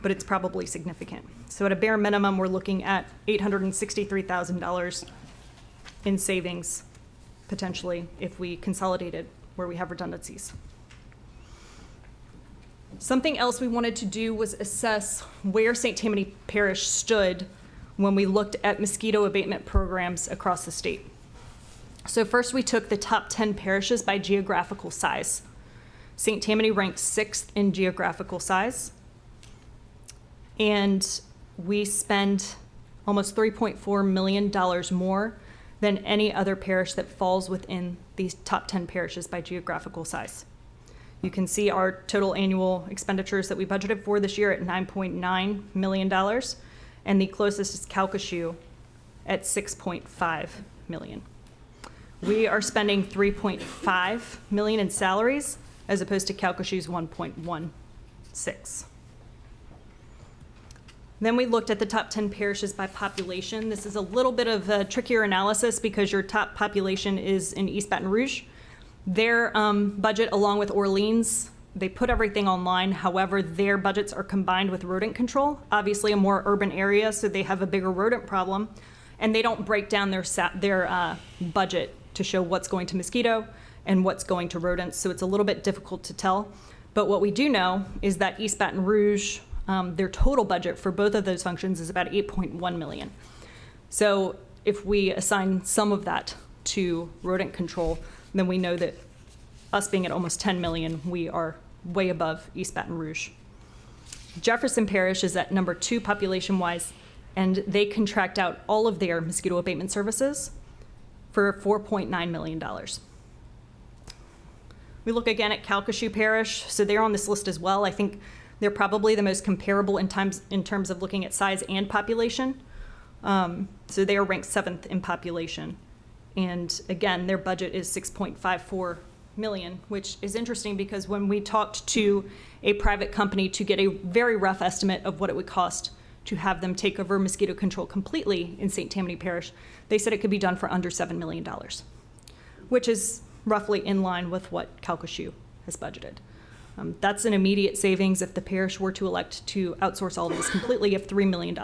but it's probably significant. So at a bare minimum, we're looking at $863,000 in savings potentially if we consolidated where we have redundancies. Something else we wanted to do was assess where St. Tammany Parish stood when we looked at mosquito abatement programs across the state. So first we took the top 10 parishes by geographical size. St. Tammany ranked 6th in geographical size. And we spend almost $3.4 million more than any other parish that falls within these top 10 parishes by geographical size. You can see our total annual expenditures that we budgeted for this year at $9.9 million, and the closest is Calcasieu at $6.5 million. We are spending $3.5 million in salaries as opposed to Calcasieu's $1.16. Then we looked at the top 10 parishes by population. This is a little bit of a trickier analysis because your top population is in East Baton Rouge. Their budget, along with Orleans, they put everything online. However, their budgets are combined with rodent control. Obviously, a more urban area, so they have a bigger rodent problem. And they don't break down their budget to show what's going to mosquito and what's going to rodents, so it's a little bit difficult to tell. But what we do know is that East Baton Rouge, their total budget for both of those functions is about $8.1 million. So if we assign some of that to rodent control, then we know that us being at almost $10 million, we are way above East Baton Rouge. Jefferson Parish is at number 2 population-wise, and they contract out all of their mosquito abatement services for $4.9 million. We look again at Calcasieu Parish, so they're on this list as well. I think they're probably the most comparable in terms of looking at size and population. So they are ranked 7th in population. And again, their budget is $6.54 million, which is interesting because when we talked to a private company to get a very rough estimate of what it would cost to have them take over mosquito control completely in St. Tammany Parish, they said it could be done for under $7 million, which is roughly in line with what Calcasieu has budgeted. That's an immediate savings if the parish were to elect to outsource all of this completely of $3 million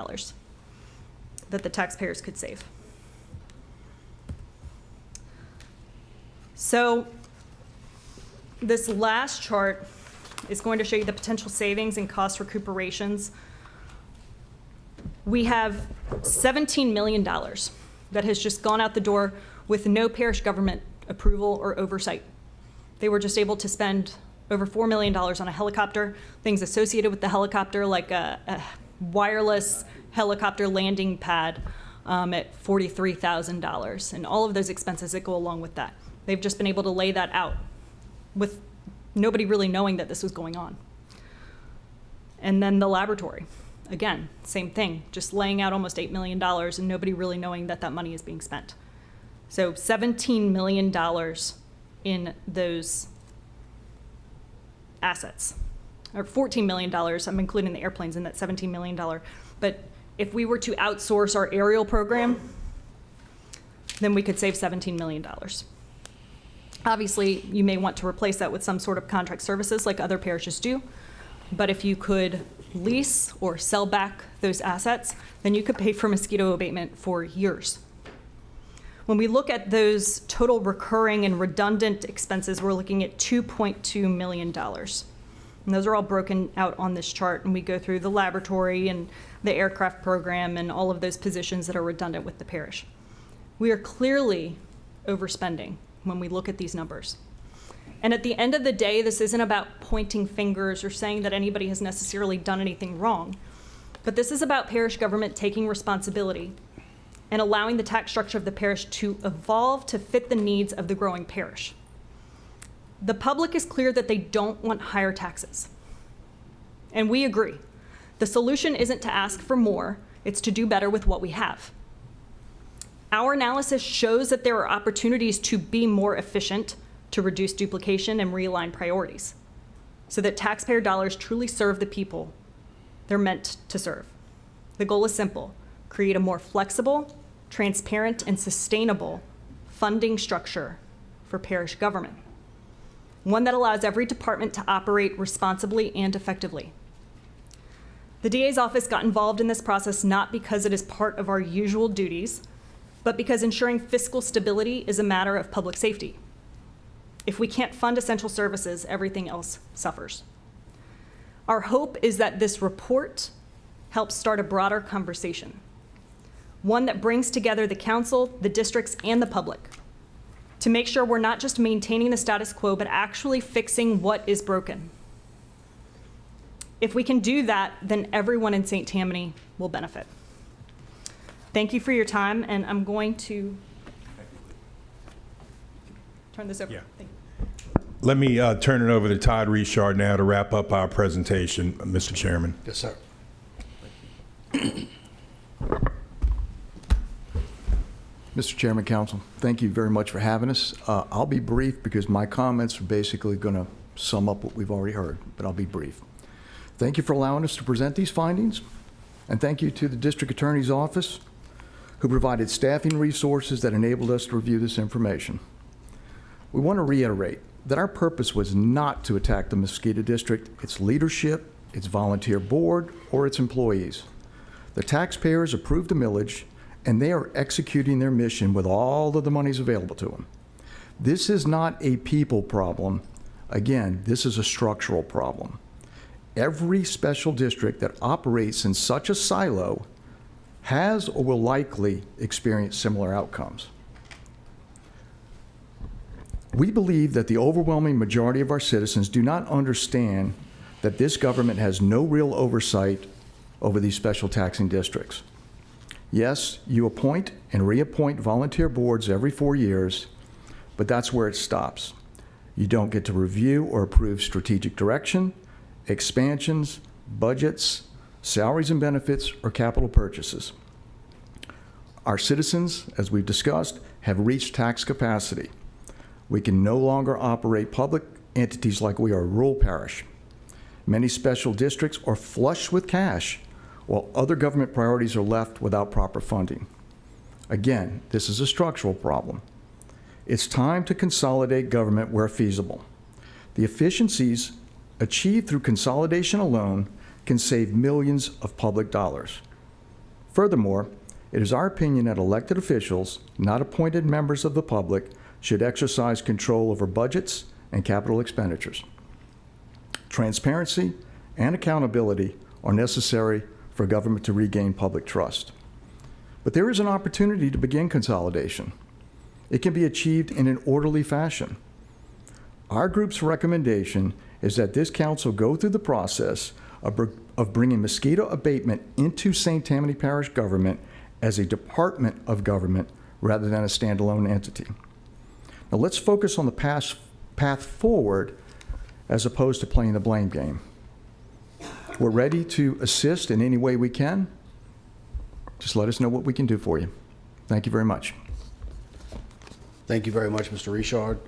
that the taxpayers could save. So this last chart is going to show you the potential savings and cost recuperations. We have $17 million that has just gone out the door with no parish government approval or oversight. They were just able to spend over $4 million on a helicopter, things associated with the helicopter like a wireless helicopter landing pad at $43,000 and all of those expenses that go along with that. They've just been able to lay that out with nobody really knowing that this was going on. And then the laboratory, again, same thing, just laying out almost $8 million and nobody really knowing that that money is being spent. So $17 million in those assets, or $14 million, I'm including the airplanes in that $17 million. But if we were to outsource our aerial program, then we could save $17 million. Obviously, you may want to replace that with some sort of contract services like other parishes do, but if you could lease or sell back those assets, then you could pay for mosquito abatement for years. When we look at those total recurring and redundant expenses, we're looking at $2.2 million And those are all broken out on this chart, and we go through the laboratory and the aircraft program and all of those positions that are redundant with the parish. We are clearly overspending when we look at these numbers. And at the end of the day, this isn't about pointing fingers or saying that anybody has necessarily done anything wrong, but this is about parish government taking responsibility and allowing the tax structure of the parish to evolve to fit the needs of the growing parish. The public is clear that they don't want higher taxes. And we agree. The solution isn't to ask for more, it's to do better with what we have. Our analysis shows that there are opportunities to be more efficient, to reduce duplication and realign priorities, so that taxpayer dollars truly serve the people they're meant to serve. The goal is simple: create a more flexible, transparent, and sustainable funding structure for parish government. One that allows every department to operate responsibly and effectively. The DA's office got involved in this process not because it is part of our usual duties, but because ensuring fiscal stability is a matter of public safety. If we can't fund essential services, everything else suffers. Our hope is that this report helps start a broader conversation, one that brings together the council, the districts, and the public to make sure we're not just maintaining the status quo, but actually fixing what is broken. If we can do that, then everyone in St. Tammany will benefit. Thank you for your time, and I'm going to turn this over. Yeah. Thank you. Let me turn it over to Todd Richard now to wrap up our presentation, Mr. Chairman. Yes, sir. Mr. Chairman, Council, thank you very much for having us. I'll be brief because my comments are basically going to sum up what we've already heard, but I'll be brief. Thank you for allowing us to present these findings, and thank you to the District Attorney's Office, who provided staffing resources that enabled us to review this information. We want to reiterate that our purpose was not to attack the Mosquito District, its leadership, its volunteer board, or its employees. The taxpayers approved the millage, and they are executing their mission with all of the monies available to them. This is not a people problem. Again, this is a structural problem. Every special district that operates in such a silo has or will likely experience similar outcomes. We believe that the overwhelming majority of our citizens do not understand that this government has no real oversight over these special taxing districts. Yes, you appoint and reappoint volunteer boards every 4 years, but that's where it stops. You don't get to review or approve strategic direction, expansions, budgets, salaries and benefits, or capital purchases. Our citizens, as we've discussed, have reached tax capacity. We can no longer operate public entities like we are a rural parish. Many special districts are flush with cash, while other government priorities are left without proper funding. Again, this is a structural problem. It's time to consolidate government where feasible. The efficiencies achieved through consolidation alone can save millions of public dollars. Furthermore, it is our opinion that elected officials, not appointed members of the public, should exercise control over budgets and capital expenditures. Transparency and accountability are necessary for government to regain public trust. But there is an opportunity to begin consolidation. It can be achieved in an orderly fashion. Our group's recommendation is that this council go through the process of bringing mosquito abatement into St. Tammany Parish government as a department of government rather than a standalone entity. Now let's focus on the path forward as opposed to playing the blame game. We're ready to assist in any way we can. Just let us know what we can do for you. Thank you very much. Thank you very much, Mr. Richard.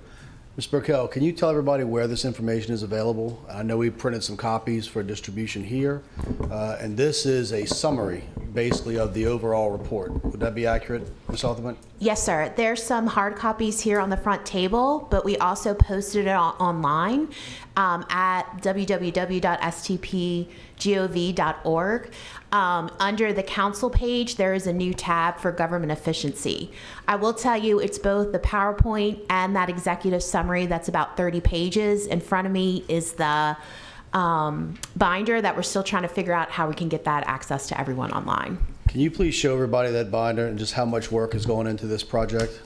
Ms. Burkell, can you tell everybody where this information is available? I know we printed some copies for distribution here, and this is a summary, basically, of the overall report. Would that be accurate, Ms. Altman? Yes, sir. There's some hard copies here on the front table, but we also posted it online at www.stpg-TV.org. Under the council page, there is a new tab for government efficiency. I will tell you, it's both the PowerPoint and that executive summary that's about 30 pages. In front of me is the binder that we're still trying to figure out how we can get that access to everyone online. Can you please show everybody that binder and just how much work is going into this project?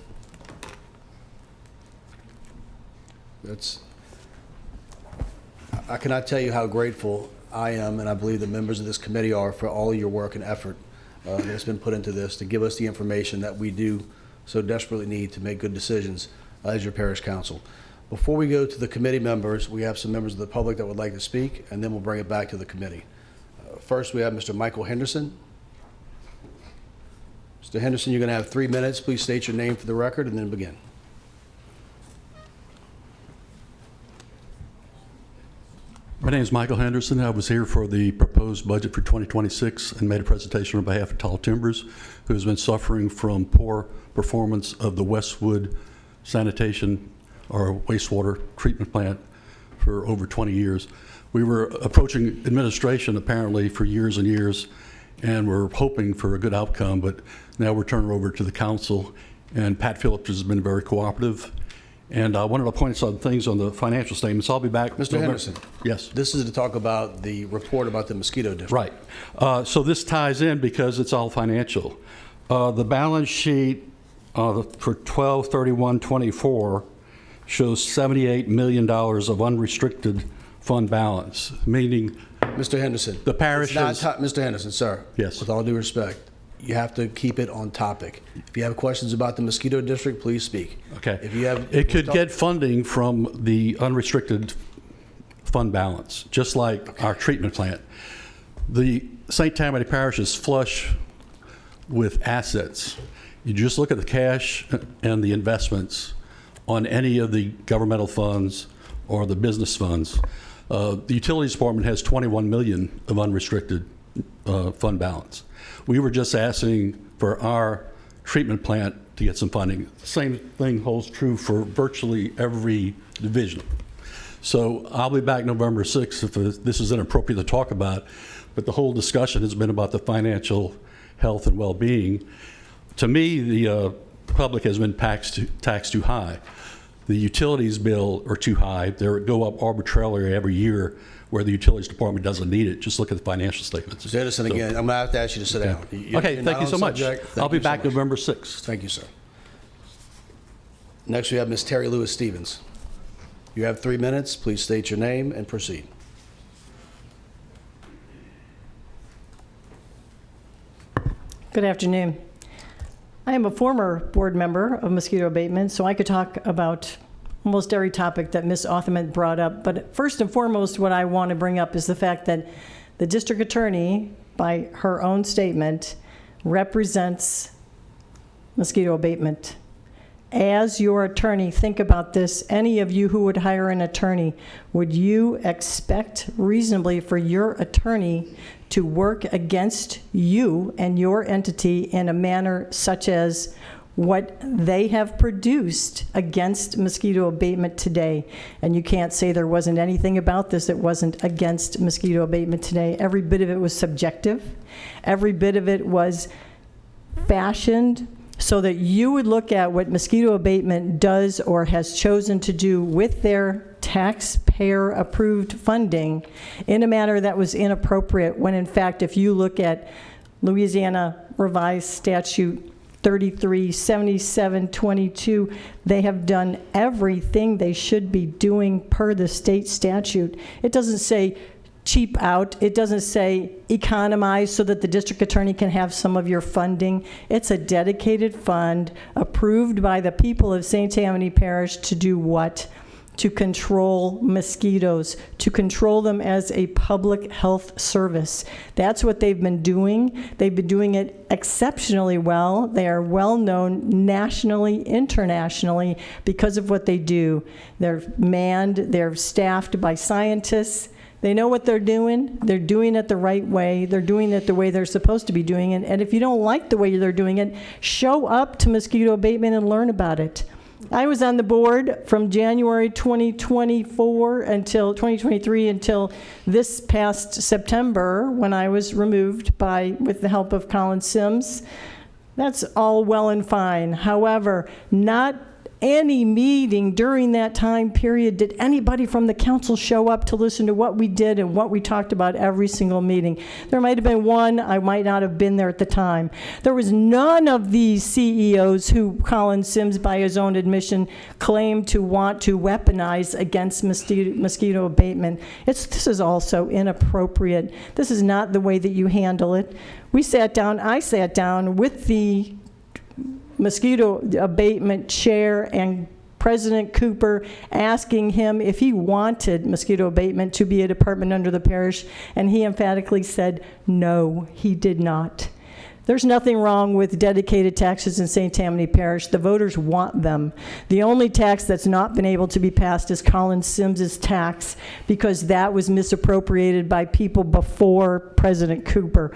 I cannot tell you how grateful I am, and I believe the members of this committee are, for all of your work and effort that's been put into this to give us the information that we do so desperately need to make good decisions as your parish council. Before we go to the committee members, we have some members of the public that would like to speak, and then we'll bring it back to the committee. First, we have Mr. Michael Henderson. Mr. Henderson, you're going to have 3 minutes. Please state your name for the record and then begin. My name is Michael Henderson. I was here for the proposed budget for 2026 and made a presentation on behalf of Tall Timbers, who has been suffering from poor performance of the Westwood sanitation or wastewater treatment plant for over 20 years. We were approaching administration apparently for years and years, and we're hoping for a good outcome, but now we're turning over to the council, and Pat Phillips has been very cooperative. And I wanted to point some things on the financial statements. I'll be back. Mr. Henderson. Yes. This is to talk about the report about the mosquito district. Right. So this ties in because it's all financial. The balance sheet for 12/31/24 shows $78 million of unrestricted fund balance, meaning Mr. Henderson. the parish has... Mr. Henderson, sir. Yes. With all due respect, you have to keep it on topic. If you have questions about the mosquito district, please speak. Okay. If you have, it could get funding from the unrestricted fund balance, just like our treatment plant. The St. Tammany Parish is flush with assets. You just look at the cash and the investments on any of the governmental funds or the business funds. The Utilities Department has $21 million of unrestricted fund balance. We were just asking for our treatment plant to get some funding. The same thing holds true for virtually every division. So I'll be back November 6th if this is inappropriate to talk about, but the whole discussion has been about the financial health and well-being. To me, the public has been taxed too high. The utilities bill are too high. They go up arbitrarily every year where the utilities department doesn't need it. Just look at the financial statements. Mr. Henderson, again, I'm going to have to ask you to sit down. Okay, thank you so much. I'll be back November 6th. Thank you, sir. Next, we have Ms. Terry Lewis Stevens. You have 3 minutes. Please state your name and proceed. Good afternoon. I am a former board member of mosquito abatement, so I could talk about almost every topic that Ms. Othman brought up. But first and foremost, what I want to bring up is the fact that the district attorney, by her own statement, represents mosquito abatement. As your attorney, think about this. Any of you who would hire an attorney, would you expect reasonably for your attorney to work against you and your entity in a manner such as what they have produced against mosquito abatement today? And you can't say there wasn't anything about this that wasn't against mosquito abatement today. Every bit of it was subjective. Every bit of it was fashioned so that you would look at what mosquito abatement does or has chosen to do with their taxpayer-approved funding in a manner that was inappropriate, when in fact, if you look at Louisiana Revised Statute 337722, they have done everything they should be doing per the state statute. It doesn't say cheap out. It doesn't say economize so that the district attorney can have some of your funding. It's a dedicated fund approved by the people of St. Tammany Parish to do what? To control mosquitoes, to control them as a public health service. That's what they've been doing. They've been doing it exceptionally well. They are well known nationally, internationally, because of what they do. They're manned, they're staffed by scientists. They know what they're doing. They're doing it the right way. They're doing it the way they're supposed to be doing it. And if you don't like the way they're doing it, show up to mosquito abatement and learn about it. I was on the board from January 2024 until 2023 until this past September, when I was removed with the help of Colin Sims. That's all well and fine. However, not any meeting during that time period did anybody from the council show up to listen to what we did and what we talked about every single meeting. There might have been one, I might not have been there at the time. There was none of these CEOs who Colin Sims, by his own admission, claimed to want to weaponize against mosquito abatement. This is also inappropriate. This is not the way that you handle it. I sat down with the mosquito abatement chair and President Cooper, asking him if he wanted mosquito abatement to be a department under the parish, and he emphatically said no, he did not. There's nothing wrong with dedicated taxes in St. Tammany Parish. The voters want them. The only tax that's not been able to be passed is Colin Sims's tax, because that was misappropriated by people before President Cooper.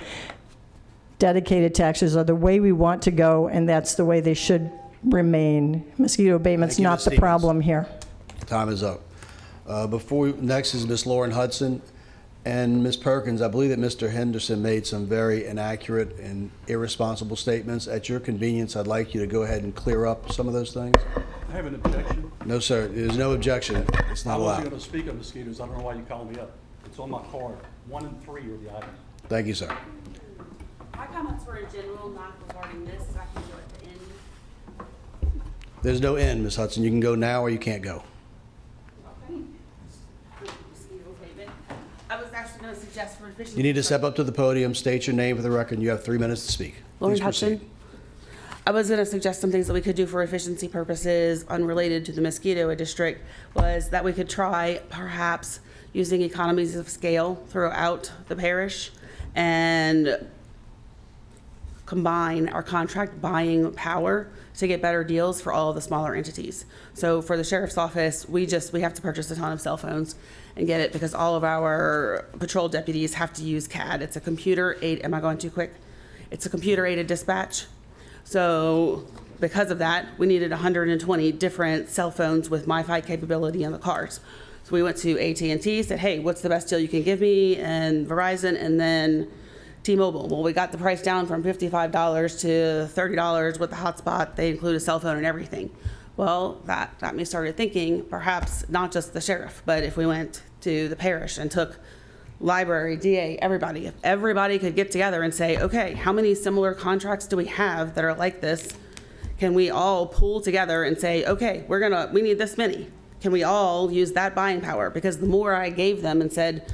Dedicated taxes are the way we want to go, and that's the way they should remain. Mosquito abatement's Thank you, not Ms. the Stevens. problem here. Time is up. Next is Ms. Lauren Hudson. And Ms. Perkins, I believe that Mr. Henderson made some very inaccurate and irresponsible statements. At your convenience, I'd like you to go ahead and clear up some of those things. I have an objection. No, sir, there's no objection. It's I not wasn't allowed. going to speak on mosquitoes. I don't know why you called me up. It's on my card. 1 and 3 are the items. Thank you, sir. My comments were in general, not regarding this, so I can go at the end. There's no end, Ms. Hudson. You can go now or you can't go. Okay. Mosquito abatement. I was actually going to suggest for efficiency. You need to step up to the podium, state your name for the record, and you have 3 minutes to speak. Lauren Please proceed. Hudson. I was going to suggest some things that we could do for efficiency purposes unrelated to the mosquito district, was that we could try perhaps using economies of scale throughout the parish and combine our contract buying power to get better deals for all of the smaller entities. So for the sheriff's office, we have to purchase a ton of cell phones and get it, because all of our patrol deputies have to use CAD. It's a computer-aided, am I going too quick? It's a computer-aided dispatch. So because of that, we needed 120 different cell phones with MiFi capability in the cars. So we went to AT&T, said, hey, what's the best deal you can give me? And Verizon, and then T-Mobile. Well, we got the price down from $55 to $30 with the hotspot. They include a cell phone and everything. Well, that got me started thinking, perhaps not just the sheriff, but if we went to the parish and took library, DA, everybody, if everybody could get together and say, okay, how many similar contracts do we have that are like this? Can we all pool together and say, okay, we need this many. Can we all use that buying power? Because the more I gave them and said,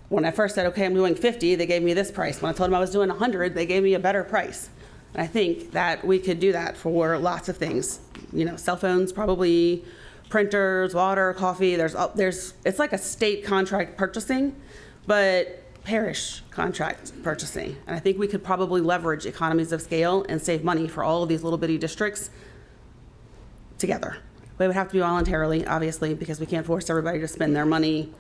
when I first said, okay, I'm doing 50, they gave me this price. When I told them I was doing 100, they gave me a better price. And I think that we could do that for lots of things. You know, cell phones, probably printers, water, coffee. It's like a state contract purchasing, but parish contract purchasing. And I think we could probably leverage economies of scale and save money for all of these little bitty districts together. But it would have to be voluntarily, obviously, because we can't force everybody to spend their money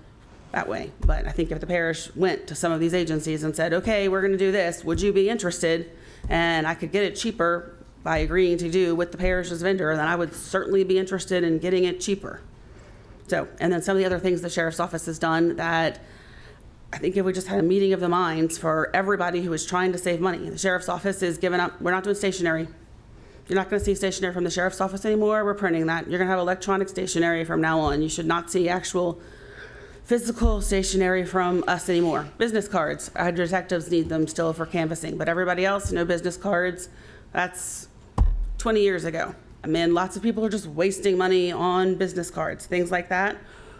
that way. But I think if the parish went to some of these agencies and said, okay, we're going to do this, would you be interested? And I could get it cheaper by agreeing to do with the parish's vendor, then I would certainly be interested in getting it cheaper. So, and then some of the other things the sheriff's office has done that I think if we just had a meeting of the minds for everybody who is trying to save money. The sheriff's office is giving up. We're not doing stationery. You're not going to see stationery from the sheriff's office anymore. We're printing that. You're going to have electronic stationery from now on. You should not see actual physical stationery from us anymore. Business cards, our detectives need them still for canvassing, but everybody else, no business cards. That's 20 years ago. I mean, lots of people are just wasting money on business cards, things like that.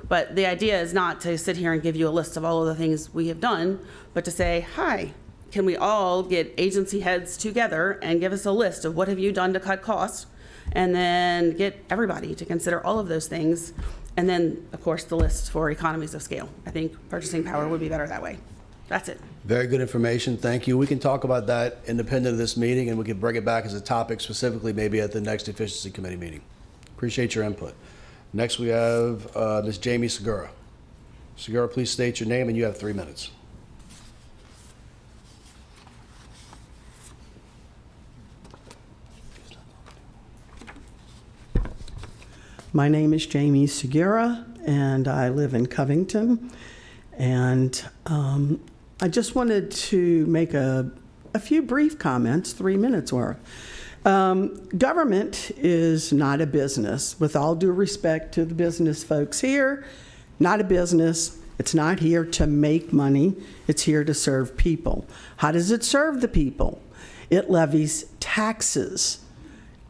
But the idea is not to sit here and give you a list of all of the things we have done, but to say, hi, can we all get agency heads together and give us a list of what have you done to cut costs, and then get everybody to consider all of those things. And then, of course, the list for economies of scale. I think purchasing power would be better that way. That's it. Very good information. Thank you. We can talk about that independent of this meeting, and we can bring it back as a topic specifically maybe at the next Efficiency Committee meeting. Appreciate your input. Next, we have Ms. Jamie Segura. Segura, please state your name, and you have 3 minutes. My name is Jamie Segura, and I live in Covington. And I just wanted to make a few brief comments, 3 minutes worth. Government is not a business. With all due respect to the business folks here, not a business. It's not here to make money. It's here to serve people. How does it serve the people? It levies taxes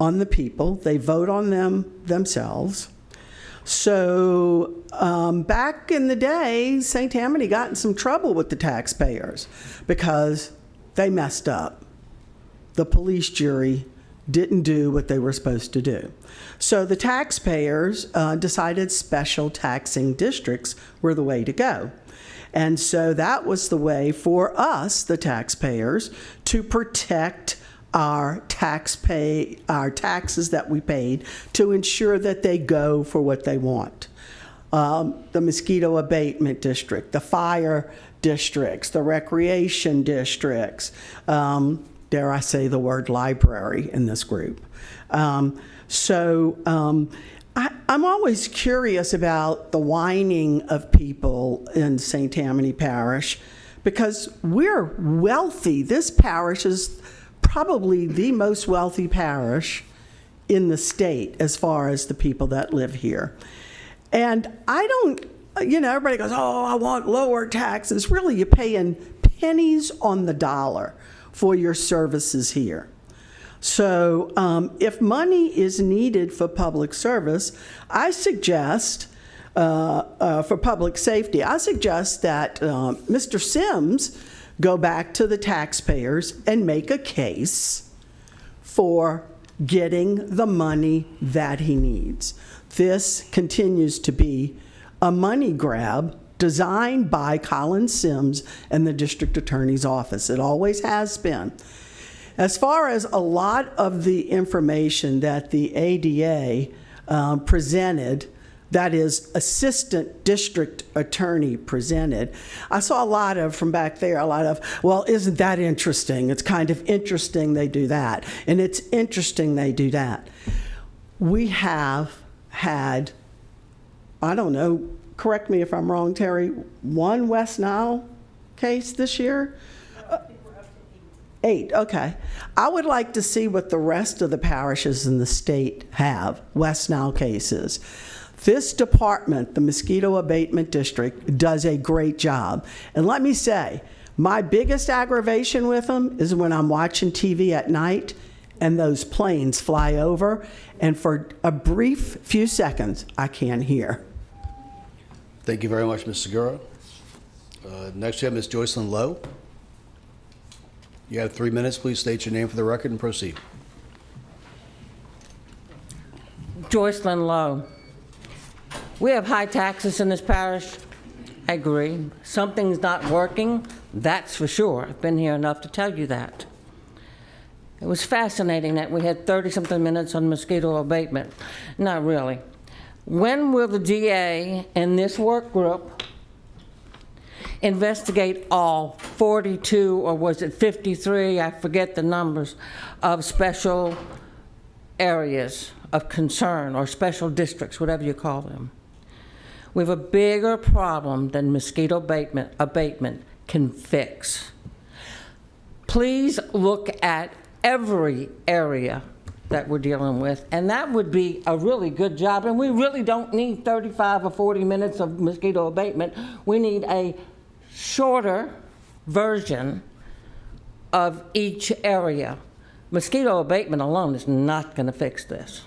on the people. They vote on them themselves. So back in the day, St. Tammany got in some trouble with the taxpayers because they messed up. The police jury didn't do what they were supposed to do. So the taxpayers decided special taxing districts were the way to go. And so that was the way for us, the taxpayers, to protect our taxes that we paid, to ensure that they go for what they want. The mosquito abatement district, the fire districts, the recreation districts, dare I say the word library in this group. I'm always curious about the whining of people in St. Tammany Parish because we're wealthy. This parish is probably the most wealthy parish in the state as far as the people that live here. And I don't, everybody goes, oh, I want lower taxes. Really, you're paying pennies on the dollar for your services here. So if money is needed for public service, I suggest, for public safety, I suggest that Mr. Sims go back to the taxpayers and make a case for getting the money that he needs. This continues to be a money grab designed by Colin Sims and the district attorney's office. It always has been. As far as a lot of the information that the ADA presented, that is assistant district attorney presented, I saw a lot of, from back there, a lot of, well, isn't that interesting? It's kind of interesting they do that. And it's interesting they do that. We have had, I don't know, correct me if I'm wrong, Terry, one West Nile case this year? 8, okay. I would like to see what the rest of the parishes in the state have, West Nile cases. This department, the Mosquito Abatement District, does a great job. And let me say, my biggest aggravation with them is when I'm watching TV at night and those planes fly over, and for a brief few seconds, I can't hear. Thank you very much, Ms. Segura. Next, we have Ms. Joycelyn Lowe. You have 3 minutes. Please state your name for the record and proceed. Joycelyn Lowe. We have high taxes in this parish. I agree. Something's not working, that's for sure. I've been here enough to tell you that. It was fascinating that we had 30-something minutes on mosquito abatement. Not really. When will the DA and this work group investigate all 42, or was it 53, I forget the numbers, of special areas of concern or special districts, whatever you call them? We have a bigger problem than mosquito abatement can fix. Please look at every area that we're dealing with, and that would be a really good job. And we really don't need 35 or 40 minutes of mosquito abatement. We need a shorter version of each area. Mosquito abatement alone is not going to fix this.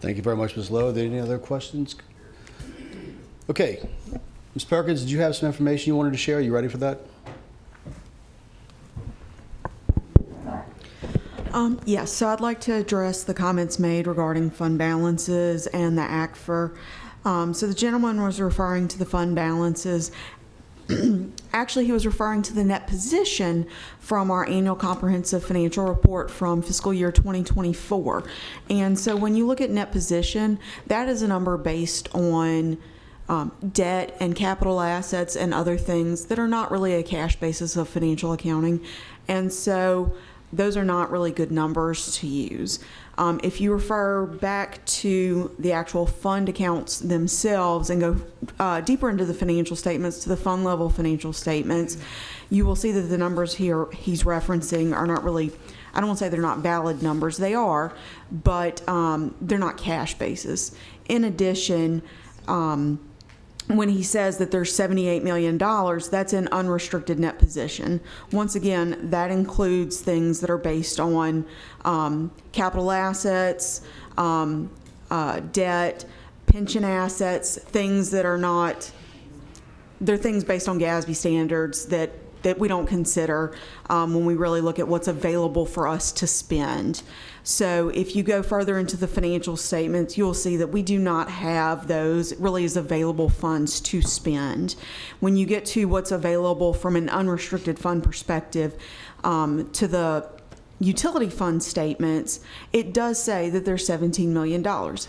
Thank you very much, Ms. Lowe. Are there any other questions? Okay. Ms. Perkins, did you have some information you wanted to share? Are you ready for that? Yes, so I'd like to address the comments made regarding fund balances and the ACFR. So the gentleman was referring to the fund balances. Actually, he was referring to the net position from our annual comprehensive financial report from fiscal year 2024. And so when you look at net position, that is a number based on debt and capital assets and other things that are not really a cash basis of financial accounting. And so those are not really good numbers to use. If you refer back to the actual fund accounts themselves and go deeper into the financial statements, to the fund level financial statements, you will see that the numbers here he's referencing are not really, I don't want to say they're not valid numbers, they are, but they're not cash basis. In addition, when he says that there's $78 million, that's an unrestricted net position. Once again, that includes things that are based on capital assets, debt, pension assets, things that are not, they're things based on GASB standards that we don't consider when we really look at what's available for us to spend. So if you go further into the financial statements, you'll see that we do not have those really as available funds to spend. When you get to what's available from an unrestricted fund perspective, to the utility fund statements, it does say that there's $17 million.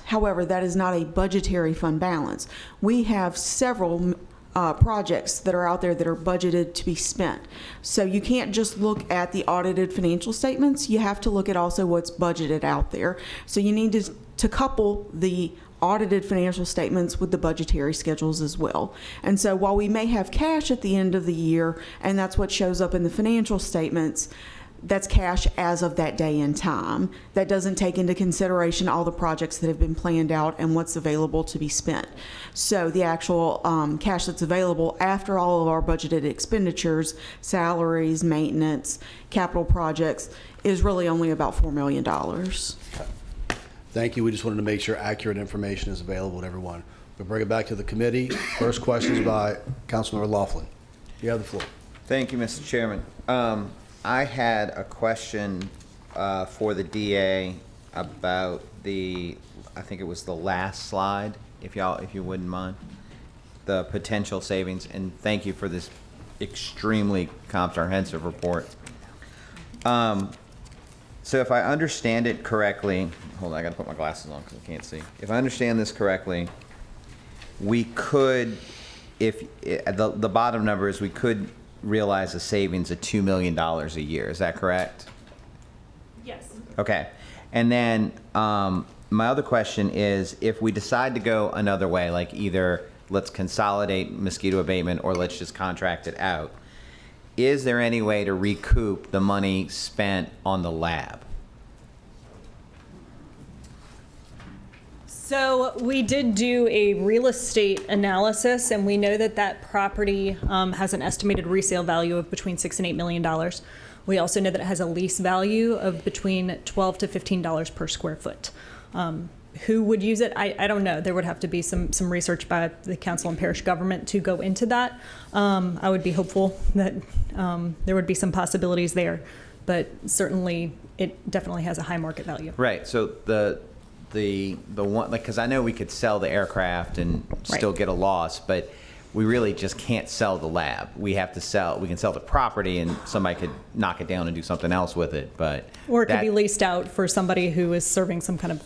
However, that is not a budgetary fund balance. We have several projects that are out there that are budgeted to be spent. So you can't just look at the audited financial statements. You have to look at also what's budgeted out there. So you need to couple the audited financial statements with the budgetary schedules as well. And so while we may have cash at the end of the year, and that's what shows up in the financial statements, that's cash as of that day and time. That doesn't take into consideration all the projects that have been planned out and what's available to be spent. So the actual cash that's available after all of our budgeted expenditures, salaries, maintenance, capital projects, is really only about $4 million. Thank you. We just wanted to make sure accurate information is available to everyone. We'll bring it back to the committee. First question is by Councilmember Laughlin. You have the floor. Thank you, Mr. Chairman. I had a question for the DA about I think it was the last slide, if you wouldn't mind, the potential savings, and thank you for this extremely comprehensive report. So if I understand it correctly, hold on, I gotta put my glasses on because I can't see. If I understand this correctly, we could, the bottom number is we could realize a savings of $2 million a year. Is that correct? Yes. Okay. And then my other question is, if we decide to go another way, like either let's consolidate mosquito abatement or let's just contract it out, is there any way to recoup the money spent on the lab? So we did do a real estate analysis, and we know that that property has an estimated resale value of between $6 and $8 million. We also know that it has a lease value of between $12 to $15 per square foot. Who would use it? I don't know. There would have to be some research by the council and parish government to go into that. I would be hopeful that there would be some possibilities there, but certainly it definitely has a high market value. Right. So the one, like, because I know we could sell the aircraft and still get a loss, but we really just can't sell the lab. We have to sell. We can sell the property, and somebody could knock it down and do something else with it. But or it could be leased out for somebody who is serving some kind of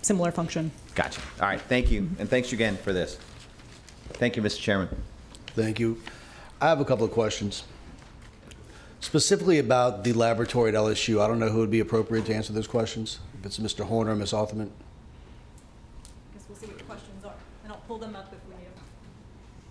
similar function. Gotcha. All right. Thank you, and thanks again for this. Thank you, Mr. Chairman. Thank you. I have a couple of questions. Specifically about the laboratory at LSU, I don't know who would be appropriate to answer those questions. If it's Mr. Horner or Ms. Othman. I guess we'll see what the questions are, and I'll pull them up if we need them.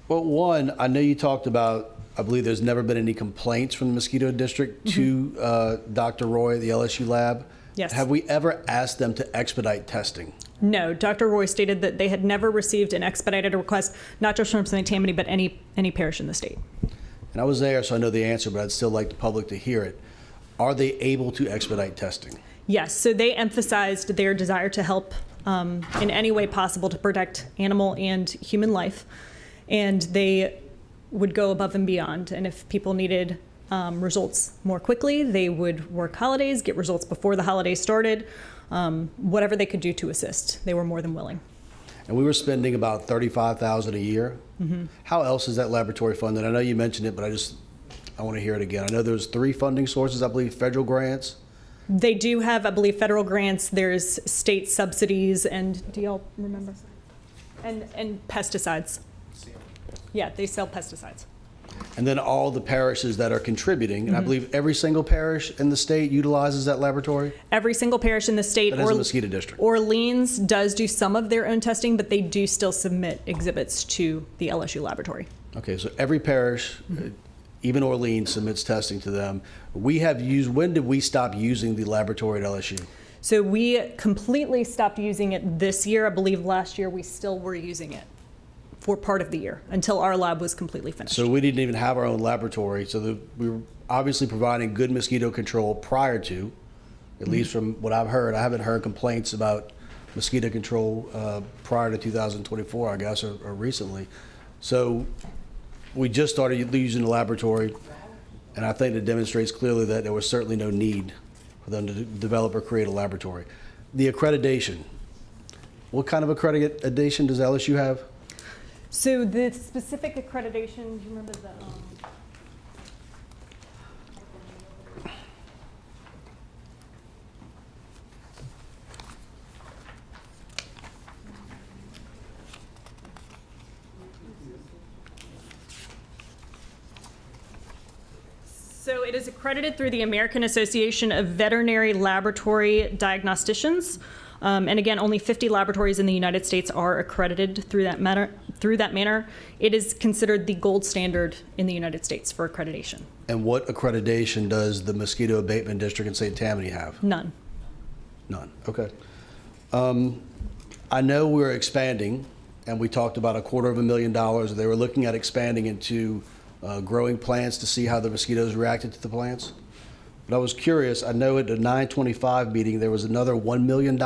Well, one, I know you talked about, I believe there's never been any complaints from the mosquito district to Dr. Roy at the LSU lab. Yes. Have we ever asked them to expedite testing? No, Dr. Roy stated that they had never received an expedited request, not just from St. Tammany, but any parish in the state. And I was there, so I know the answer, but I'd still like the public to hear it. Are they able to expedite testing? Yes, so they emphasized their desire to help in any way possible to protect animal and human life, and they would go above and beyond. And if people needed results more quickly, they would work holidays, get results before the holidays started, whatever they could do to assist. They were more than willing. And we were spending about $35,000 a year. How else is that laboratory funded? I know you mentioned it, but I want to hear it again. I know there's 3 funding sources, I believe, federal grants. They do have, I believe, federal grants. There's state subsidies, and do y'all remember? And pesticides. Yeah, they sell pesticides. and then all the parishes that are contributing. And I believe every single parish in the state utilizes that laboratory. Every single parish in the state That is a mosquito district. Orleans does do some of their own testing, but they do still submit exhibits to the LSU laboratory. Okay, so every parish, even Orleans, submits testing to them. When did we stop using the laboratory at LSU? So we completely stopped using it this year. I believe last year we still were using it for part of the year until our lab was completely finished. So we didn't even have our own laboratory. So we were obviously providing good mosquito control prior to, at least from what I've heard. I haven't heard complaints about mosquito control prior to 2024, I guess, or recently. So we just started using the laboratory, and I think it demonstrates clearly that there was certainly no need for them to develop or create a laboratory. The accreditation. What kind of accreditation does LSU have? So the specific accreditation, do you remember the? So it is accredited through the American Association of Veterinary Laboratory Diagnosticians. And again, only 50 laboratories in the United States are accredited through that manner. It is considered the gold standard in the United States for accreditation. And what accreditation does the Mosquito Abatement District in St. Tammany have? None. None, okay. I know we're expanding, and we talked about $250,000. They were looking at expanding into growing plants to see how the mosquitoes reacted to the plants. But I was curious, I know at the 925 meeting, there was another $1 million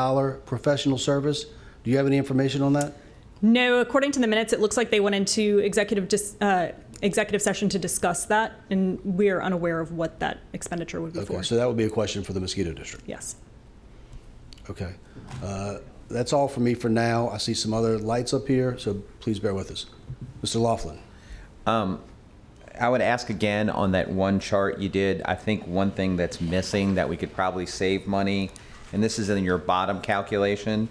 professional service. Do you have any information on that? No, according to the minutes, it looks like they went into executive session to discuss that, and we are unaware of what that expenditure would be for. Okay, so that would be a question for the mosquito district. Yes. Okay. That's all for me for now. I see some other lights up here, so please bear with us. Mr. Laughlin. I would ask again on that one chart you did. I think one thing that's missing that we could probably save money, and this is in your bottom calculation.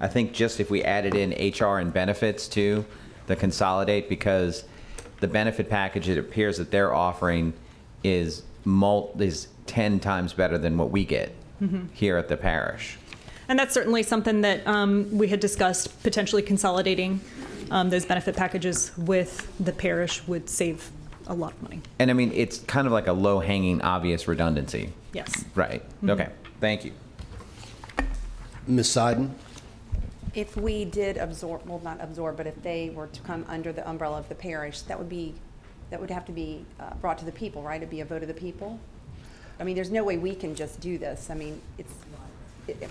I think just if we added in HR and benefits too, the consolidate, because the benefit package, it appears that they're offering is 10 times better than what we get here at the parish. And that's certainly something that we had discussed, potentially consolidating those benefit packages with the parish would save a lot of money. And I mean, it's kind of like a low-hanging, obvious redundancy. Yes. Right. Okay. Thank you. Ms. Seiden. If we did absorb, well, not absorb, but if they were to come under the umbrella of the parish, that would have to be brought to the people, right? It'd be a vote of the people. I mean, there's no way we can just do this. I mean,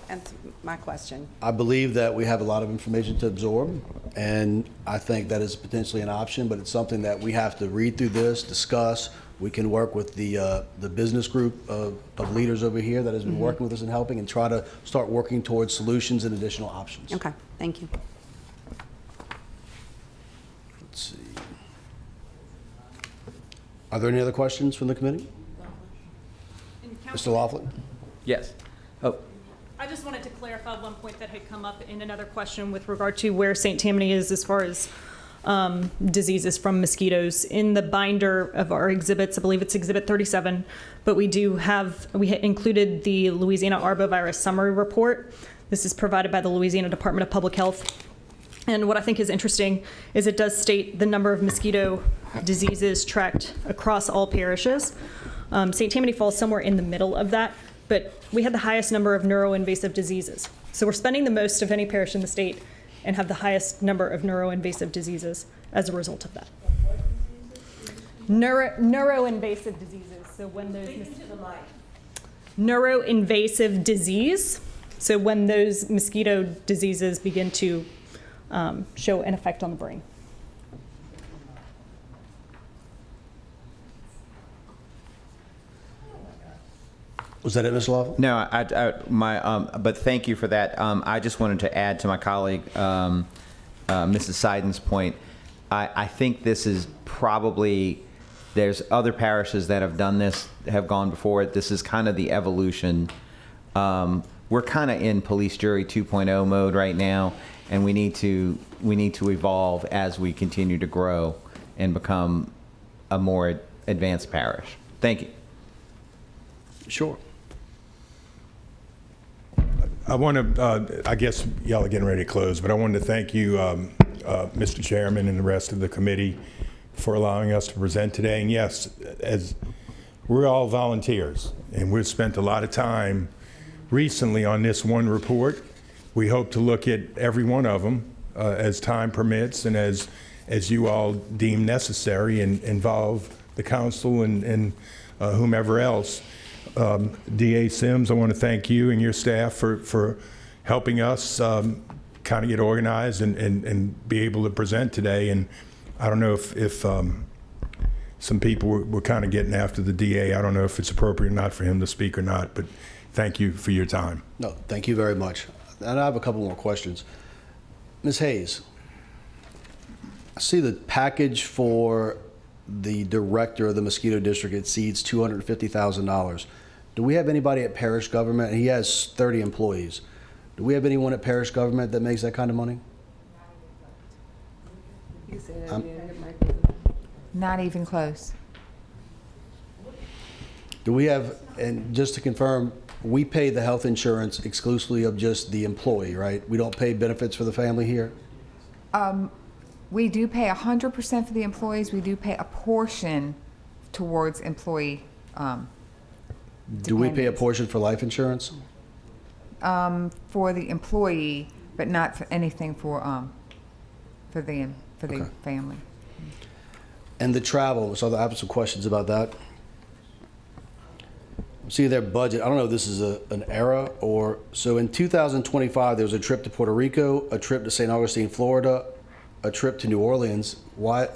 that's my question. I believe that we have a lot of information to absorb, and I think that is potentially an option, but it's something that we have to read through this, discuss. We can work with the business group of leaders over here that has been working with us and helping, and try to start working towards solutions and additional options. Okay, thank you. Let's see. Are there any other questions from the committee? Mr. Laughlin? Yes. Oh. I just wanted to clarify one point that had come up in another question with regard to where St. Tammany is as far as diseases from mosquitoes. In the binder of our exhibits, I believe it's Exhibit 37, but we included the Louisiana Arbovirus Summary Report. This is provided by the Louisiana Department of Public Health. And what I think is interesting is it does state the number of mosquito diseases tracked across all parishes. St. Tammany falls somewhere in the middle of that, but we had the highest number of neuroinvasive diseases. So we're spending the most of any parish in the state and have the highest number of neuroinvasive diseases as a result of that. Neuroinvasive diseases. So when those neuroinvasive disease. So when those mosquito diseases begin to show an effect on the brain. Was that it, Ms. Laughlin? No, but thank you for that. I just wanted to add to my colleague, Mrs. Seiden's point. I think this is probably, there's other parishes that have done this, have gone before it. This is kind of the evolution. We're kind of in police jury 2.0 mode right now, and we need to evolve as we continue to grow and become a more advanced parish. Thank you. Sure. I want to, I guess y'all are getting ready to close, but I wanted to thank you, Mr. Chairman, and the rest of the committee for allowing us to present today. And yes, as we're all volunteers, and we've spent a lot of time recently on this one report. We hope to look at every one of them as time permits and as you all deem necessary, and involve the council and whomever else. DA Sims, I want to thank you and your staff for helping us kind of get organized and be able to present today. And I don't know if some people were kind of getting after the DA. I don't know if it's appropriate or not for him to speak or not, but thank you for your time. No, thank you very much. And I have a couple more questions. Ms. Hayes, I see the package for the director of the mosquito district exceeds $250,000. Do we have anybody at parish government? He has 30 employees. Do we have anyone at parish government that makes that kind of money? Not even close. Do we have, and just to confirm, we pay the health insurance exclusively of just the employee, right? We don't pay benefits for the family here? We do pay 100% for the employees. We do pay a portion towards employee. Do we pay a portion for life insurance? For the employee, but not for anything for the Okay. family. And the travel, so I have some questions about that. See their budget, I don't know if this is an error or, so in 2025, there was a trip to Puerto Rico, a trip to St. Augustine, Florida, a trip to New Orleans. Why,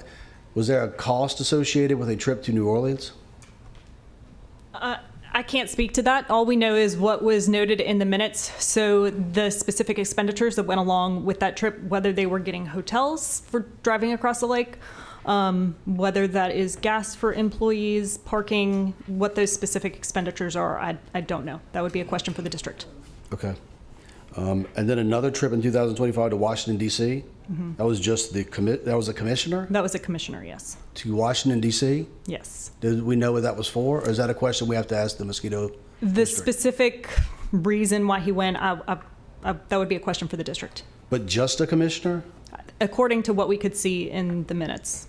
was there a cost associated with a trip to New Orleans? I can't speak to that. All we know is what was noted in the minutes. So the specific expenditures that went along with that trip, whether they were getting hotels for driving across the lake, whether that is gas for employees, parking, what those specific expenditures are, I don't know. That would be a question for the district. Okay. And then another trip in 2025 to Washington, D.C.? Mhm. That was just that was a commissioner? That was a commissioner, yes. To Washington, D.C.? Yes. Did we know what that was for, or is that a question we have to ask the mosquito? The specific reason why he went, that would be a question for the district. But just a commissioner? According to what we could see in the minutes.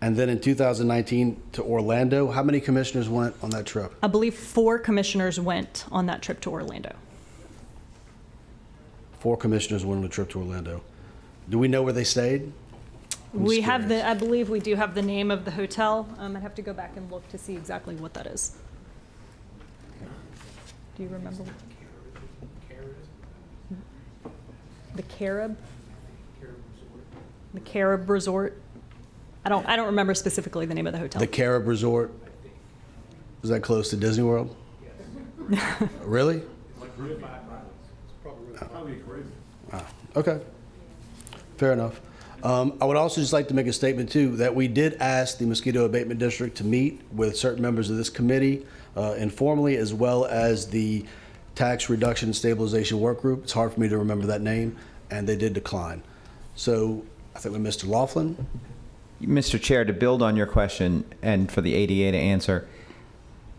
And then in 2019 to Orlando, how many commissioners went on that trip? I believe 4 commissioners went on that trip to Orlando. 4 commissioners went on a trip to Orlando. Do we know where they stayed? We have I believe we do have the name of the hotel. I'd have to go back and look to see exactly what that is. Do you remember? The Carib? The Carib Resort? I don't remember specifically the name of the hotel. The Carib Resort? Is that close to Disney World? Really? Okay. Fair enough. I would also just like to make a statement, too, that we did ask the Mosquito Abatement District to meet with certain members of this committee informally, as well as the Tax Reduction and Stabilization Work Group. It's hard for me to remember that name, and they did decline. So I think with Mr. Laughlin. Mr. Chair, to build on your question and for the ADA to answer,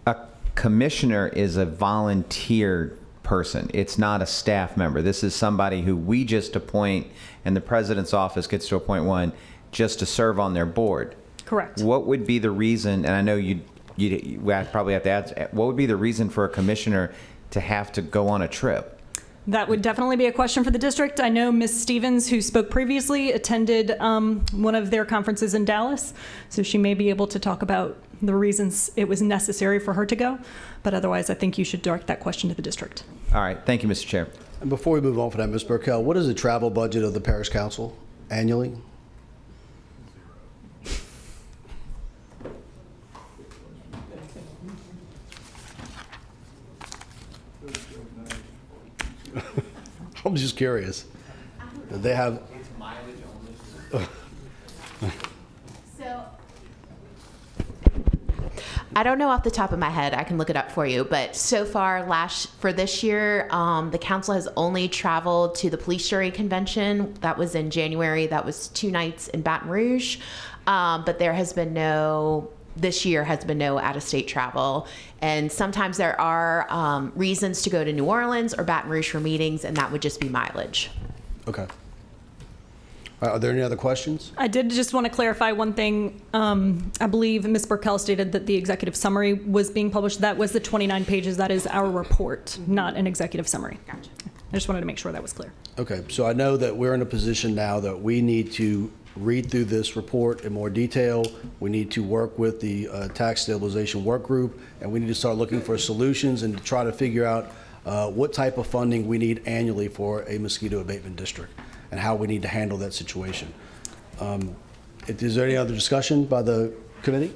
a commissioner is a volunteer person. It's not a staff member. This is somebody who we just appoint, and the president's office gets to appoint one just to serve on their board. Correct. What would be the reason, and I know you probably have to add, what would be the reason for a commissioner to have to go on a trip? That would definitely be a question for the district. I know Ms. Stevens, who spoke previously, attended one of their conferences in Dallas, so she may be able to talk about the reasons it was necessary for her to go. But otherwise, I think you should direct that question to the district. All right. Thank you, Mr. Chair. And before we move on from that, Ms. Burkell, what is the travel budget of the Parish Council annually? I'm just curious. They have. So I don't know off the top of my head. I can look it up for you. But so far, for this year, the council has only traveled to the police jury convention. That was in January. That was 2 nights in Baton Rouge. But there has been this year has been no out-of-state travel. And sometimes there are reasons to go to New Orleans or Baton Rouge for meetings, and that would just be mileage. Okay. Are there any other questions? I did just want to clarify one thing. I believe Ms. Burkell stated that the executive summary was being published. That was the 29 pages. That is our report, not an executive summary. Gotcha. I just wanted to make sure that was clear. Okay, so I know that we're in a position now that we need to read through this report in more detail. We need to work with the tax stabilization work group, and we need to start looking for solutions and to try to figure out what type of funding we need annually for a mosquito abatement district and how we need to handle that situation. Is there any other discussion by the committee?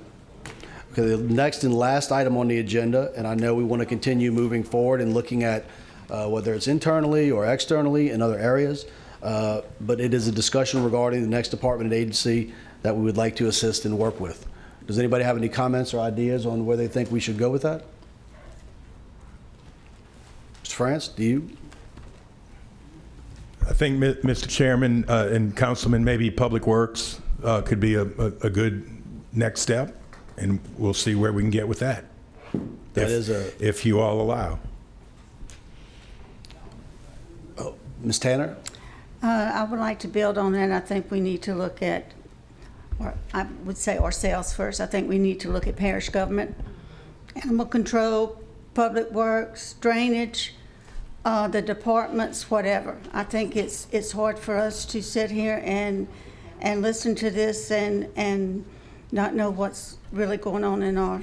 Okay, the next and last item on the agenda, and I know we want to continue moving forward and looking at whether it's internally or externally in other areas, but it is a discussion regarding the next department and agency that we would like to assist and work with. Does anybody have any comments or ideas on where they think we should go with that? Mr. France, do you? I think, Mr. Chairman and Councilman, maybe Public Works could be a good next step, and we'll see where we can get with that. If you all allow. Oh, Ms. Tanner? I would like to build on that. I think we need to look at, or I would say ourselves first. I think we need to look at parish government, animal control, public works, drainage, the departments, whatever. I think it's hard for us to sit here and listen to this and not know what's really going on in our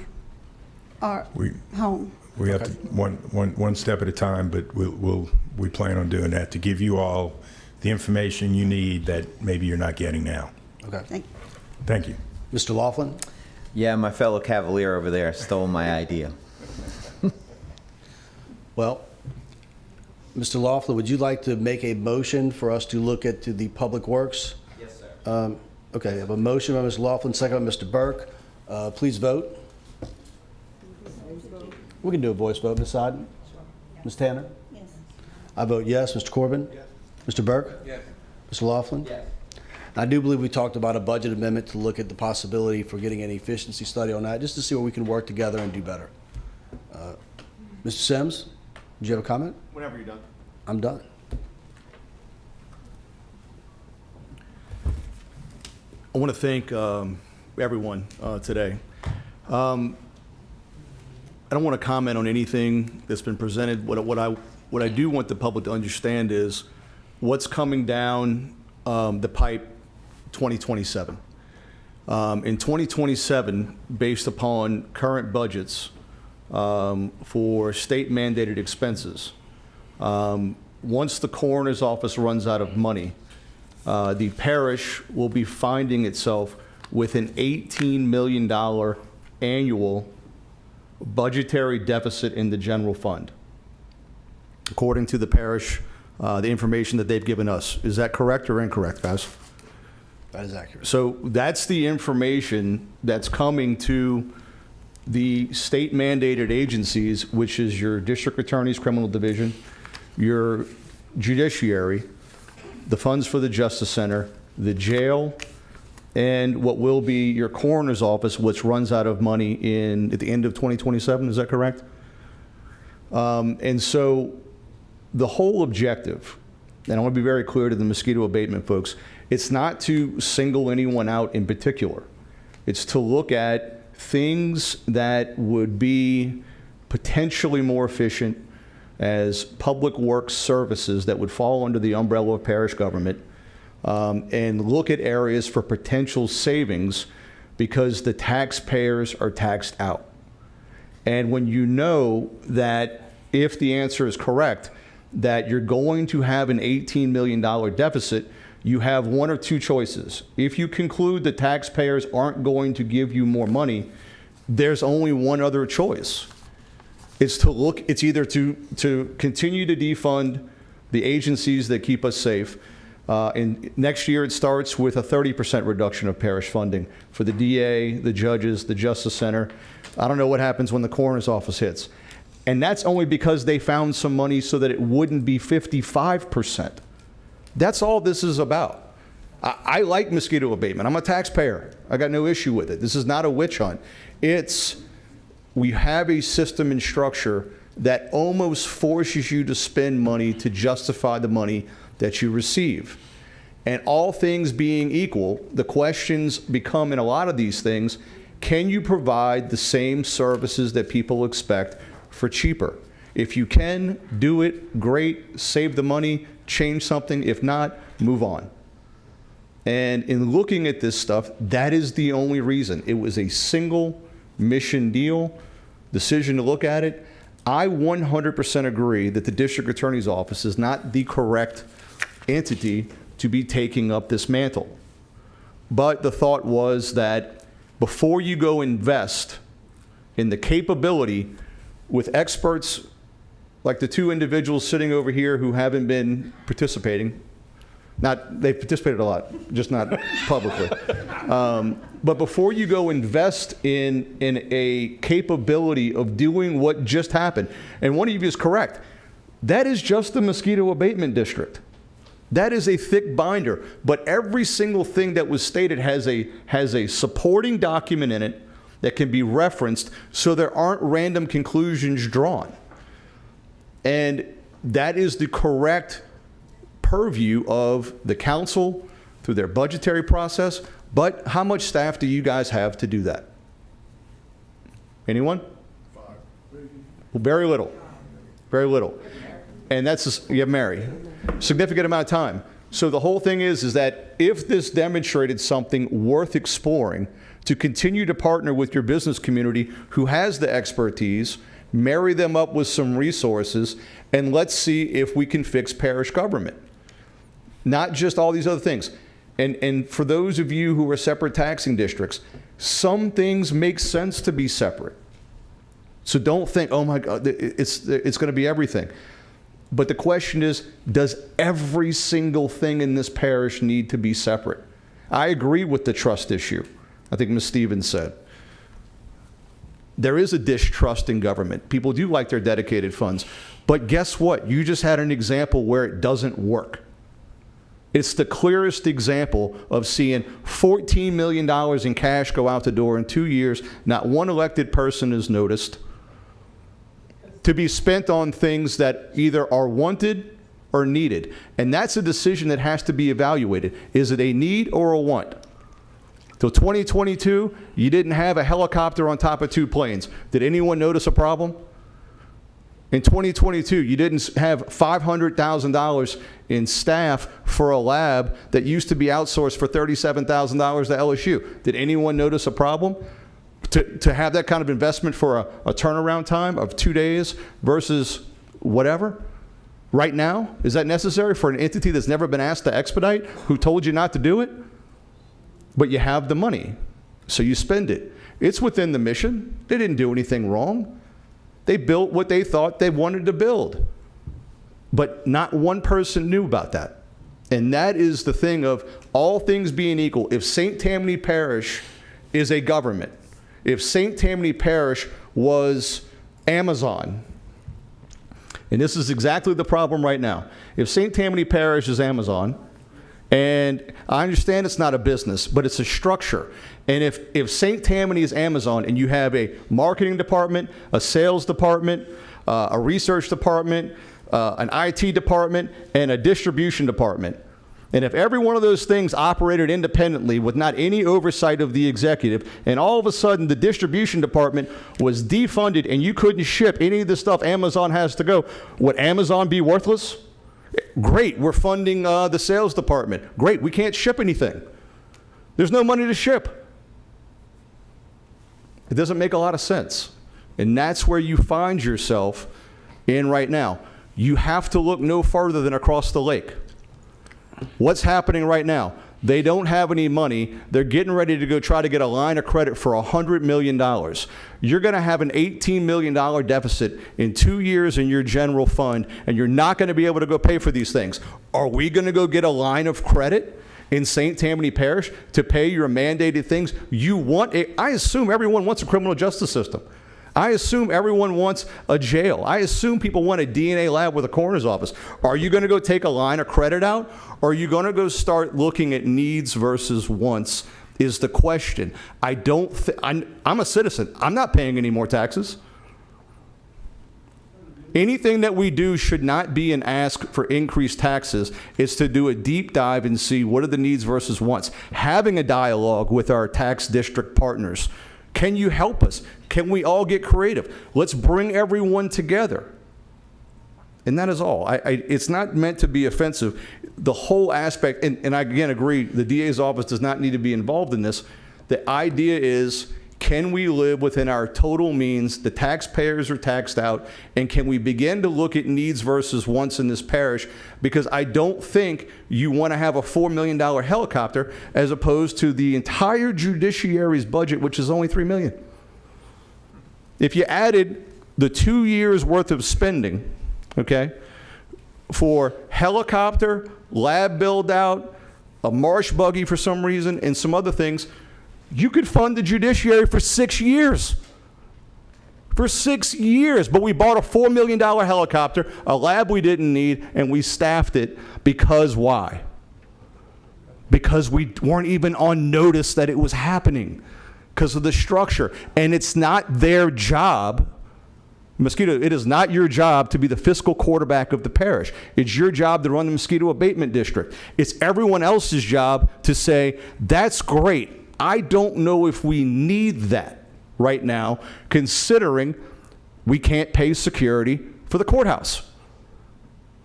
home. We have to one step at a time, but we plan on doing that to give you all the information you need that maybe you're not getting now. Okay. Thank you. Thank you. Mr. Laughlin? Yeah, my fellow Cavalier over there stole my idea. Well, Mr. Laughlin, would you like to make a motion for us to look at the Public Works? Yes, sir. Okay, I have a motion by Mr. Laughlin, second by Mr. Burke. Please vote. We can do a voice vote. Ms. Sodden? Ms. Tanner? Yes. I vote yes. Mr. Corbin? Yes. Mr. Burke? Yes. Mr. Laughlin? Yes. I do believe we talked about a budget amendment to look at the possibility for getting an efficiency study on that, just to see where we can work together and do better. Mr. Sims, did you have a comment? Whenever you're done. I'm done. I want to thank everyone today. I don't want to comment on anything that's been presented. What I do want the public to understand is what's coming down the pipe 2027. In 2027, based upon current budgets for state mandated expenses, once the coroner's office runs out of money, the parish will be finding itself with an $18 million annual budgetary deficit in the general fund, according to the parish, the information that they've given us. Is that correct or incorrect, guys? That is accurate. So that's the information that's coming to the state mandated agencies, which is your district attorney's criminal division, your judiciary, the funds for the Justice Center, the jail, and what will be your coroner's office, which runs out of money at the end of 2027. Is that correct? And so the whole objective, and I want to be very clear to the mosquito abatement folks, it's not to single anyone out in particular. It's to look at things that would be potentially more efficient as public works services that would fall under the umbrella of parish government, and look at areas for potential savings because the taxpayers are taxed out. And when you know that if the answer is correct, that you're going to have an $18 million deficit, you have one or two choices. If you conclude the taxpayers aren't going to give you more money, there's only one other choice. It's either to continue to defund the agencies that keep us safe, And next year it starts with a 30% reduction of parish funding for the DA, the judges, the Justice Center. I don't know what happens when the coroner's office hits. And that's only because they found some money so that it wouldn't be 55%. That's all this is about. I like mosquito abatement. I'm a taxpayer. I got no issue with it. This is not a witch hunt. We have a system and structure that almost forces you to spend money to justify the money that you receive. And all things being equal, the questions become in a lot of these things, can you provide the same services that people expect for cheaper? If you can, do it, great, save the money, change something. If not, move on. And in looking at this stuff, that is the only reason. It was a single mission deal, decision to look at it. I 100% agree that the district attorney's office is not the correct entity to be taking up this mantle. But the thought was that before you go invest in the capability with experts like the two individuals sitting over here who haven't been participating, they've participated a lot, just not publicly. But before you go invest in a capability of doing what just happened, and one of you is correct, that is just the mosquito abatement district. That is a thick binder, but every single thing that was stated has a supporting document in it that can be referenced so there aren't random conclusions drawn. And that is the correct purview of the council through their budgetary process. But how much staff do you guys have to do that? Anyone? 5. Well, very little. Very little. And that's, you have Mary. Significant amount of time. So the whole thing is that if this demonstrated something worth exploring, to continue to partner with your business community who has the expertise, marry them up with some resources, and let's see if we can fix parish government. Not just all these other things. And for those of you who are separate taxing districts, some things make sense to be separate. So don't think, oh my God, it's going to be everything. But the question is, does every single thing in this parish need to be separate? I agree with the trust issue. I think Ms. Stevens said. There is a distrust in government. People do like their dedicated funds. But guess what? You just had an example where it doesn't work. It's the clearest example of seeing $14 million in cash go out the door in 2 years. Not one elected person is noticed, to be spent on things that either are wanted or needed. And that's a decision that has to be evaluated. Is it a need or a want? Till 2022, you didn't have a helicopter on top of 2 planes. Did anyone notice a problem? In 2022, you didn't have $500,000 in staff for a lab that used to be outsourced for $37,000 to LSU. Did anyone notice a problem? To have that kind of investment for a turnaround time of 2 days versus whatever? Right now? Is that necessary for an entity that's never been asked to expedite, who told you not to do it? But you have the money, so you spend it. It's within the mission. They didn't do anything wrong. They built what they thought they wanted to build. But not one person knew about that. And that is the thing of all things being equal. If St. Tammany Parish is a government, if St. Tammany Parish was Amazon, and this is exactly the problem right now. If St. Tammany Parish is Amazon, and I understand it's not a business, but it's a structure. And if St. Tammany is Amazon and you have a marketing department, a sales department, a research department, an IT department, and a distribution department, and if every one of those things operated independently with not any oversight of the executive, and all of a sudden the distribution department was defunded and you couldn't ship any of the stuff Amazon has to go, would Amazon be worthless? Great, we're funding the sales department. Great, we can't ship anything. There's no money to ship. It doesn't make a lot of sense. And that's where you find yourself in right now. You have to look no further than across the lake. What's happening right now? They don't have any money. They're getting ready to go try to get a line of credit for $100 million. You're going to have an $18 million deficit in 2 years in your general fund, and you're not going to be able to go pay for these things. Are we going to go get a line of credit in St. Tammany Parish to pay your mandated things? I assume everyone wants a criminal justice system. I assume everyone wants a jail. I assume people want a DNA lab with a coroner's office. Are you going to go take a line of credit out? Or are you going to go start looking at needs versus wants is the question. I'm a citizen. I'm not paying any more taxes. Anything that we do should not be an ask for increased taxes. It's to do a deep dive and see what are the needs versus wants. Having a dialogue with our tax district partners. Can you help us? Can we all get creative? Let's bring everyone together. And that is all. It's not meant to be offensive. The whole aspect, and I again agree, the DA's office does not need to be involved in this. The idea is, can we live within our total means? The taxpayers are taxed out. And can we begin to look at needs versus wants in this parish? Because I don't think you want to have a $4 million helicopter as opposed to the entire judiciary's budget, which is only $3 million. If you added the 2 years worth of spending, okay, for helicopter, lab build out, a marsh buggy for some reason, and some other things, you could fund the judiciary for 6 years. For 6 years. But we bought a $4 million helicopter, a lab we didn't need, and we staffed it because why? Because we weren't even on notice that it was happening because of the structure. And it's not their job. Mosquito, it is not your job to be the fiscal quarterback of the parish. It's your job to run the mosquito abatement district. It's everyone else's job to say, that's great. I don't know if we need that right now, considering we can't pay security for the courthouse.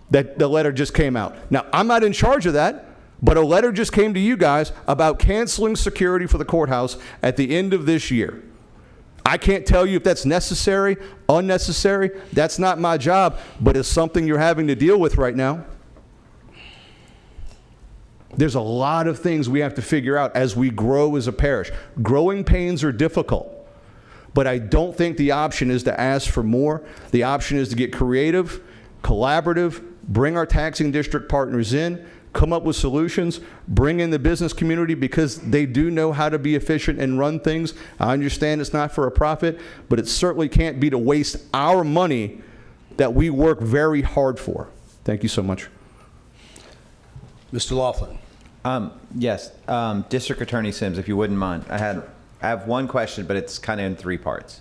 That the letter just came out. Now, I'm not in charge of that, but a letter just came to you guys about canceling security for the courthouse at the end of this year. I can't tell you if that's necessary, unnecessary. That's not my job, but it's something you're having to deal with right now. There's a lot of things we have to figure out as we grow as a parish. Growing pains are difficult, but I don't think the option is to ask for more. The option is to get creative, collaborative, bring our taxing district partners in, come up with solutions, bring in the business community because they do know how to be efficient and run things. I understand it's not for a profit, but it certainly can't be to waste our money that we work very hard for. Thank you so much. Mr. Laughlin. Yes, District Attorney Sims, if you wouldn't mind. I have one question, but it's kind of in 3 parts.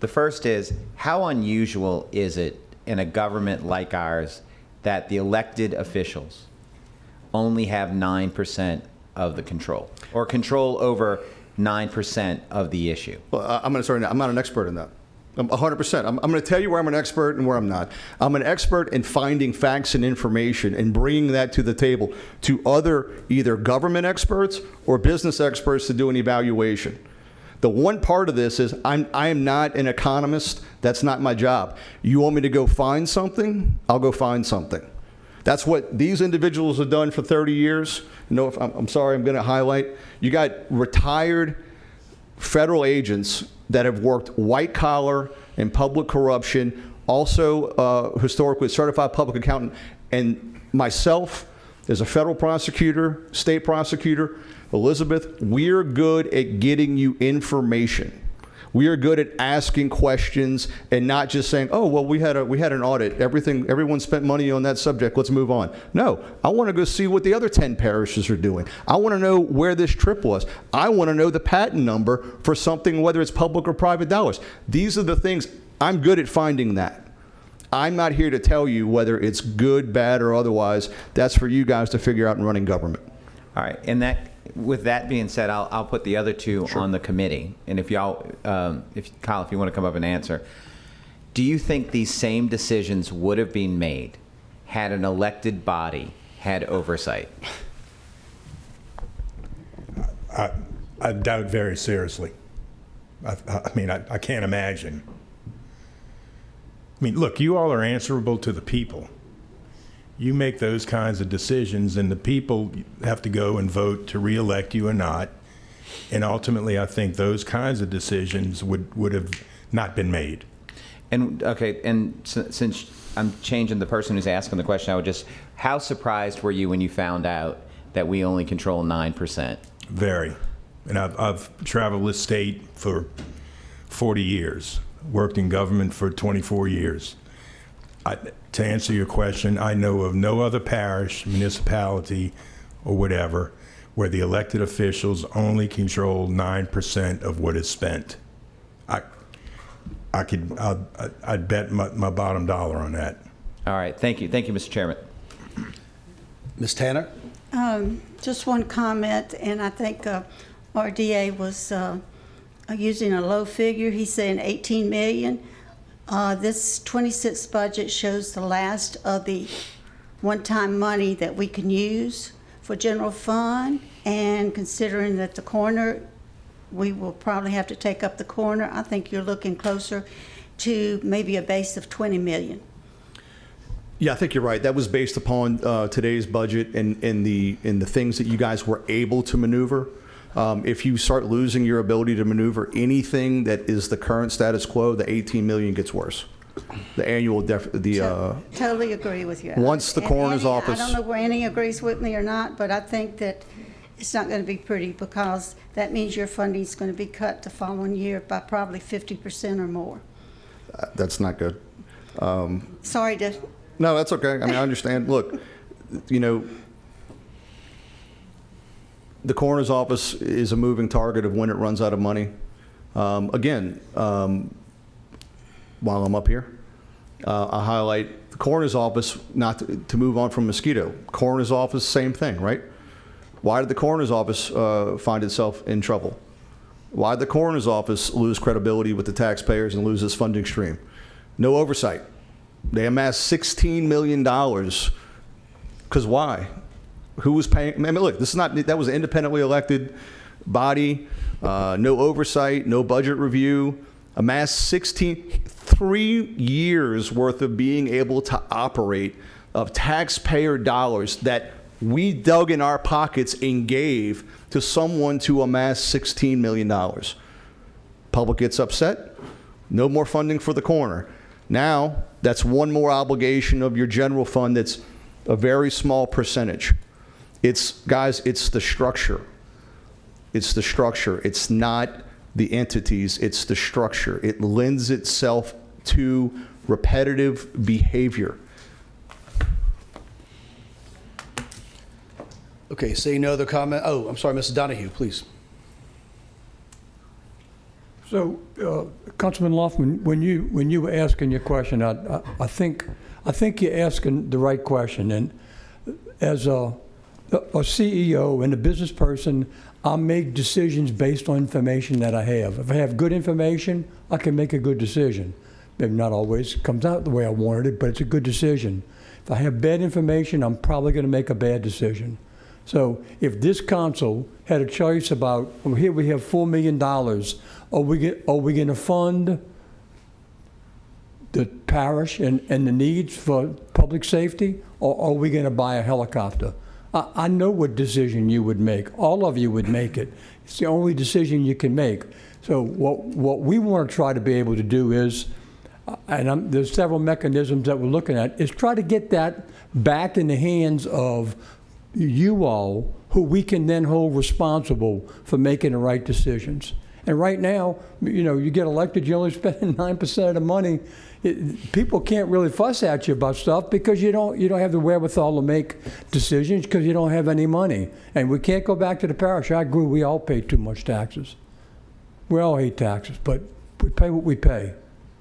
The first is, how unusual is it in a government like ours that the elected officials only have 9% of the control, or control over 9% of the issue? Well, I'm not an expert in that. 100%. I'm going to tell you where I'm an expert and where I'm not. I'm an expert in finding facts and information and bringing that to the table to other either government experts or business experts to do an evaluation. The one part of this is I am not an economist. That's not my job. You want me to go find something? I'll go find something. That's what these individuals have done for 30 years. I'm sorry, I'm going to highlight. You got retired federal agents that have worked white collar and public corruption, also historically certified public accountant, and myself as a federal prosecutor, state prosecutor, Elizabeth, we're good at getting you information. We are good at asking questions and not just saying, oh, well, we had an audit. Everyone spent money on that subject. Let's move on. No, I want to go see what the other 10 parishes are doing. I want to know where this trip was. I want to know the patent number for something, whether it's public or private dollars. These are the things. I'm good at finding that. I'm not here to tell you whether it's good, bad, or otherwise. That's for you guys to figure out in running government. All right. With that being said, I'll put the other 2 on the committee. And if y'all, Kyle, if you want to come up and answer, do you think these same decisions would have been made had an elected body had oversight? I doubt very seriously. I can't imagine. Look, you all are answerable to the people. You make those kinds of decisions, and the people have to go and vote to reelect you or not. And ultimately, I think those kinds of decisions would have not been made. And okay, and since I'm changing the person who's asking the question, I would just, how surprised were you when you found out that we only control 9%? Very. And I've traveled this state for 40 years, worked in government for 24 years. To answer your question, I know of no other parish, municipality, or whatever, where the elected officials only control 9% of what is spent. I'd bet my bottom dollar on that. All right, thank you, Mr. Chairman. Ms. Tanner? Just one comment, and I think our DA was using a low figure. He's saying 18 million. This 26 budget shows the last of the one-time money that we can use for general fund, and considering that the coroner, we will probably have to take up the coroner, I think you're looking closer to maybe a base of 20 million. Yeah, I think you're right. That was based upon today's budget and the things that you guys were able to maneuver. If you start losing your ability to maneuver anything that is the current status quo, the 18 million gets worse. The annual Totally agree with you. Once the coroner's office. I don't know where Annie agrees with me or not, but I think that it's not going to be pretty, because that means your funding is going to be cut the following year by probably 50% or more. That's not good. Sorry to. No, that's okay. I mean, I understand. Look, you know, the coroner's office is a moving target of when it runs out of money. Again, while I'm up here, I highlight the coroner's office, not to move on from mosquito. Coroner's office, same thing, right? Why did the coroner's office find itself in trouble? Why did the coroner's office lose credibility with the taxpayers and lose its funding stream? No oversight. They amassed $16 million. Because why? Who was paying? I mean, look, this is not, that was an independently elected body, no oversight, no budget review, amassed 3 years worth of being able to operate of taxpayer dollars that we dug in our pockets and gave to someone to amass $16 million. Public gets upset, no more funding for the coroner. Now, that's one more obligation of your general fund that's a very small percentage. Guys, it's the structure. It's the structure. It's not the entities, it's the structure. It lends itself to repetitive behavior. Okay, seeing no other comment. Oh, I'm sorry, Mrs. Donahue, please. So, Councilman Loftman, when you were asking your question, I think you're asking the right question. And as a CEO and a business person, I make decisions based on information that I have. If I have good information, I can make a good decision. Maybe not always comes out the way I wanted it, but it's a good decision. If I have bad information, I'm probably going to make a bad decision. So if this council had a choice about, well, here we have $4 million, are we going to fund the parish and the needs for public safety, or are we going to buy a helicopter? I know what decision you would make. All of you would make it. It's the only decision you can make. So what we want to try to be able to do is, and there's several mechanisms that we're looking at, is try to get that back in the hands of you all, who we can then hold responsible for making the right decisions. And right now, you know, you get elected, you're only spending 9% of the money. People can't really fuss at you about stuff because you don't have the wherewithal to make decisions because you don't have any money. And we can't go back to the parish. I agree, we all pay too much taxes. We all hate taxes, but we pay what we pay.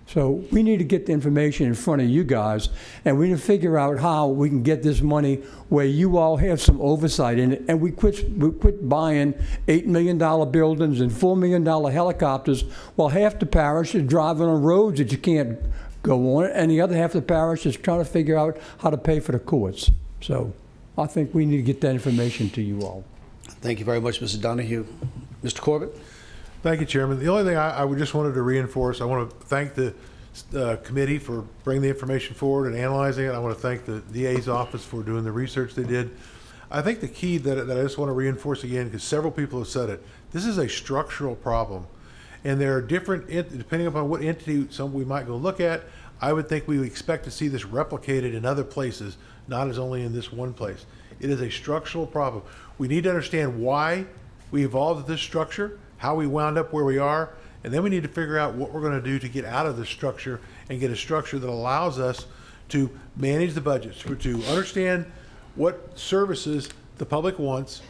So we need to get the information in front of you guys, and we need to figure out how we can get this money where you all have some oversight in it, and we quit buying $8 million buildings and $4 million helicopters while half the parish is driving on roads that you can't go on, and the other half of the parish is trying to figure out how to pay for the courts. So I think we need to get that information to you all. Thank you very much, Mr. Donahue. Mr. Corbett? Thank you, Chairman. The only thing I would just wanted to reinforce, I want to thank the committee for bringing the information forward and analyzing it. I want to thank the DA's office for doing the research they did. I think the key that I just want to reinforce again, because several people have said it, this is a structural problem. And there are different, depending upon what entity some we might go look at, I would think we would expect to see this replicated in other places, not as only in this one place. It is a structural problem. We need to understand why we evolved this structure, how we wound up where we are, and then we need to figure out what we're going to do to get out of this structure and get a structure that allows us to manage the budgets, to understand what services the public wants,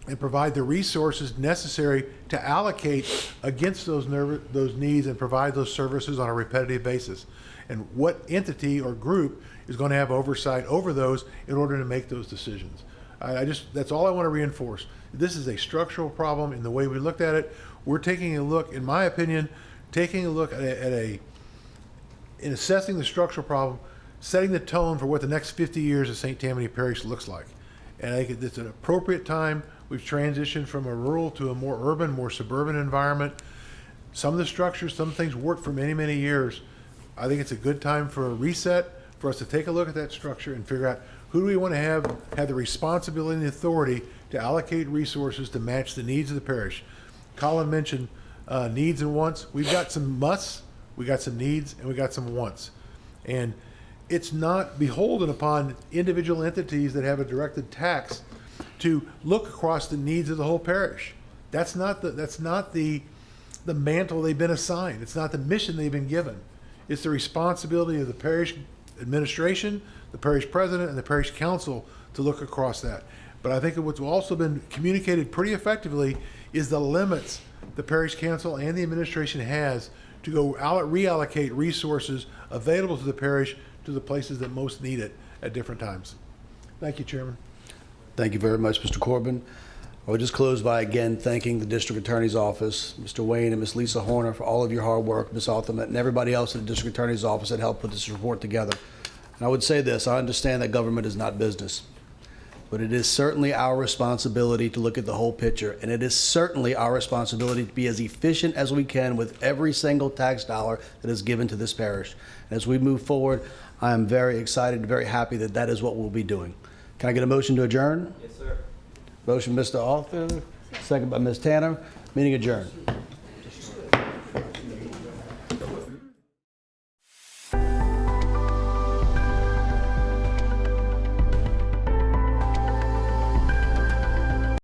and provide the resources necessary to allocate against those needs and provide those services on a repetitive basis. And what entity or group is going to have oversight over those in order to make those decisions. That's all I want to reinforce. This is a structural problem in the way we looked at it. We're taking a look, in my opinion, in assessing the structural problem, setting the tone for what the next 50 years of St. Tammany Parish looks like. And I think it's an appropriate time. We've transitioned from a rural to a more urban, more suburban environment. Some of the structures, some things worked for many, many years. I think it's a good time for a reset, for us to take a look at that structure and figure out who do we want to have the responsibility and the authority to allocate resources to match the needs of the parish. Colin mentioned needs and wants. We've got some musts, we got some needs, and we got some wants. And it's not beholden upon individual entities that have a directed tax to look across the needs of the whole parish. That's not the mantle they've been assigned. It's not the mission they've been given. It's the responsibility of the parish administration, the parish president, and the parish council to look across that. But I think what's also been communicated pretty effectively is the limits the parish council and the administration has to go reallocate resources available to the parish to the places that most need it at different times. Thank you, Chairman. Thank you very much, Mr. Corbin. I would just close by again thanking the District Attorney's Office, Mr. Wayne and Ms. Lisa Horner for all of your hard work, Ms. Althamet, and everybody else at the District Attorney's Office that helped put this report together. And I would say this, I understand that government is not business, but it is certainly our responsibility to look at the whole picture, and it is certainly our responsibility to be as efficient as we can with every single tax dollar that is given to this parish. And as we move forward, I am very excited and very happy that that is what we'll be doing. Can I get a motion to adjourn? Yes, sir. Motion, Mr. Arthur, second by Ms. Tanner. Meeting adjourned.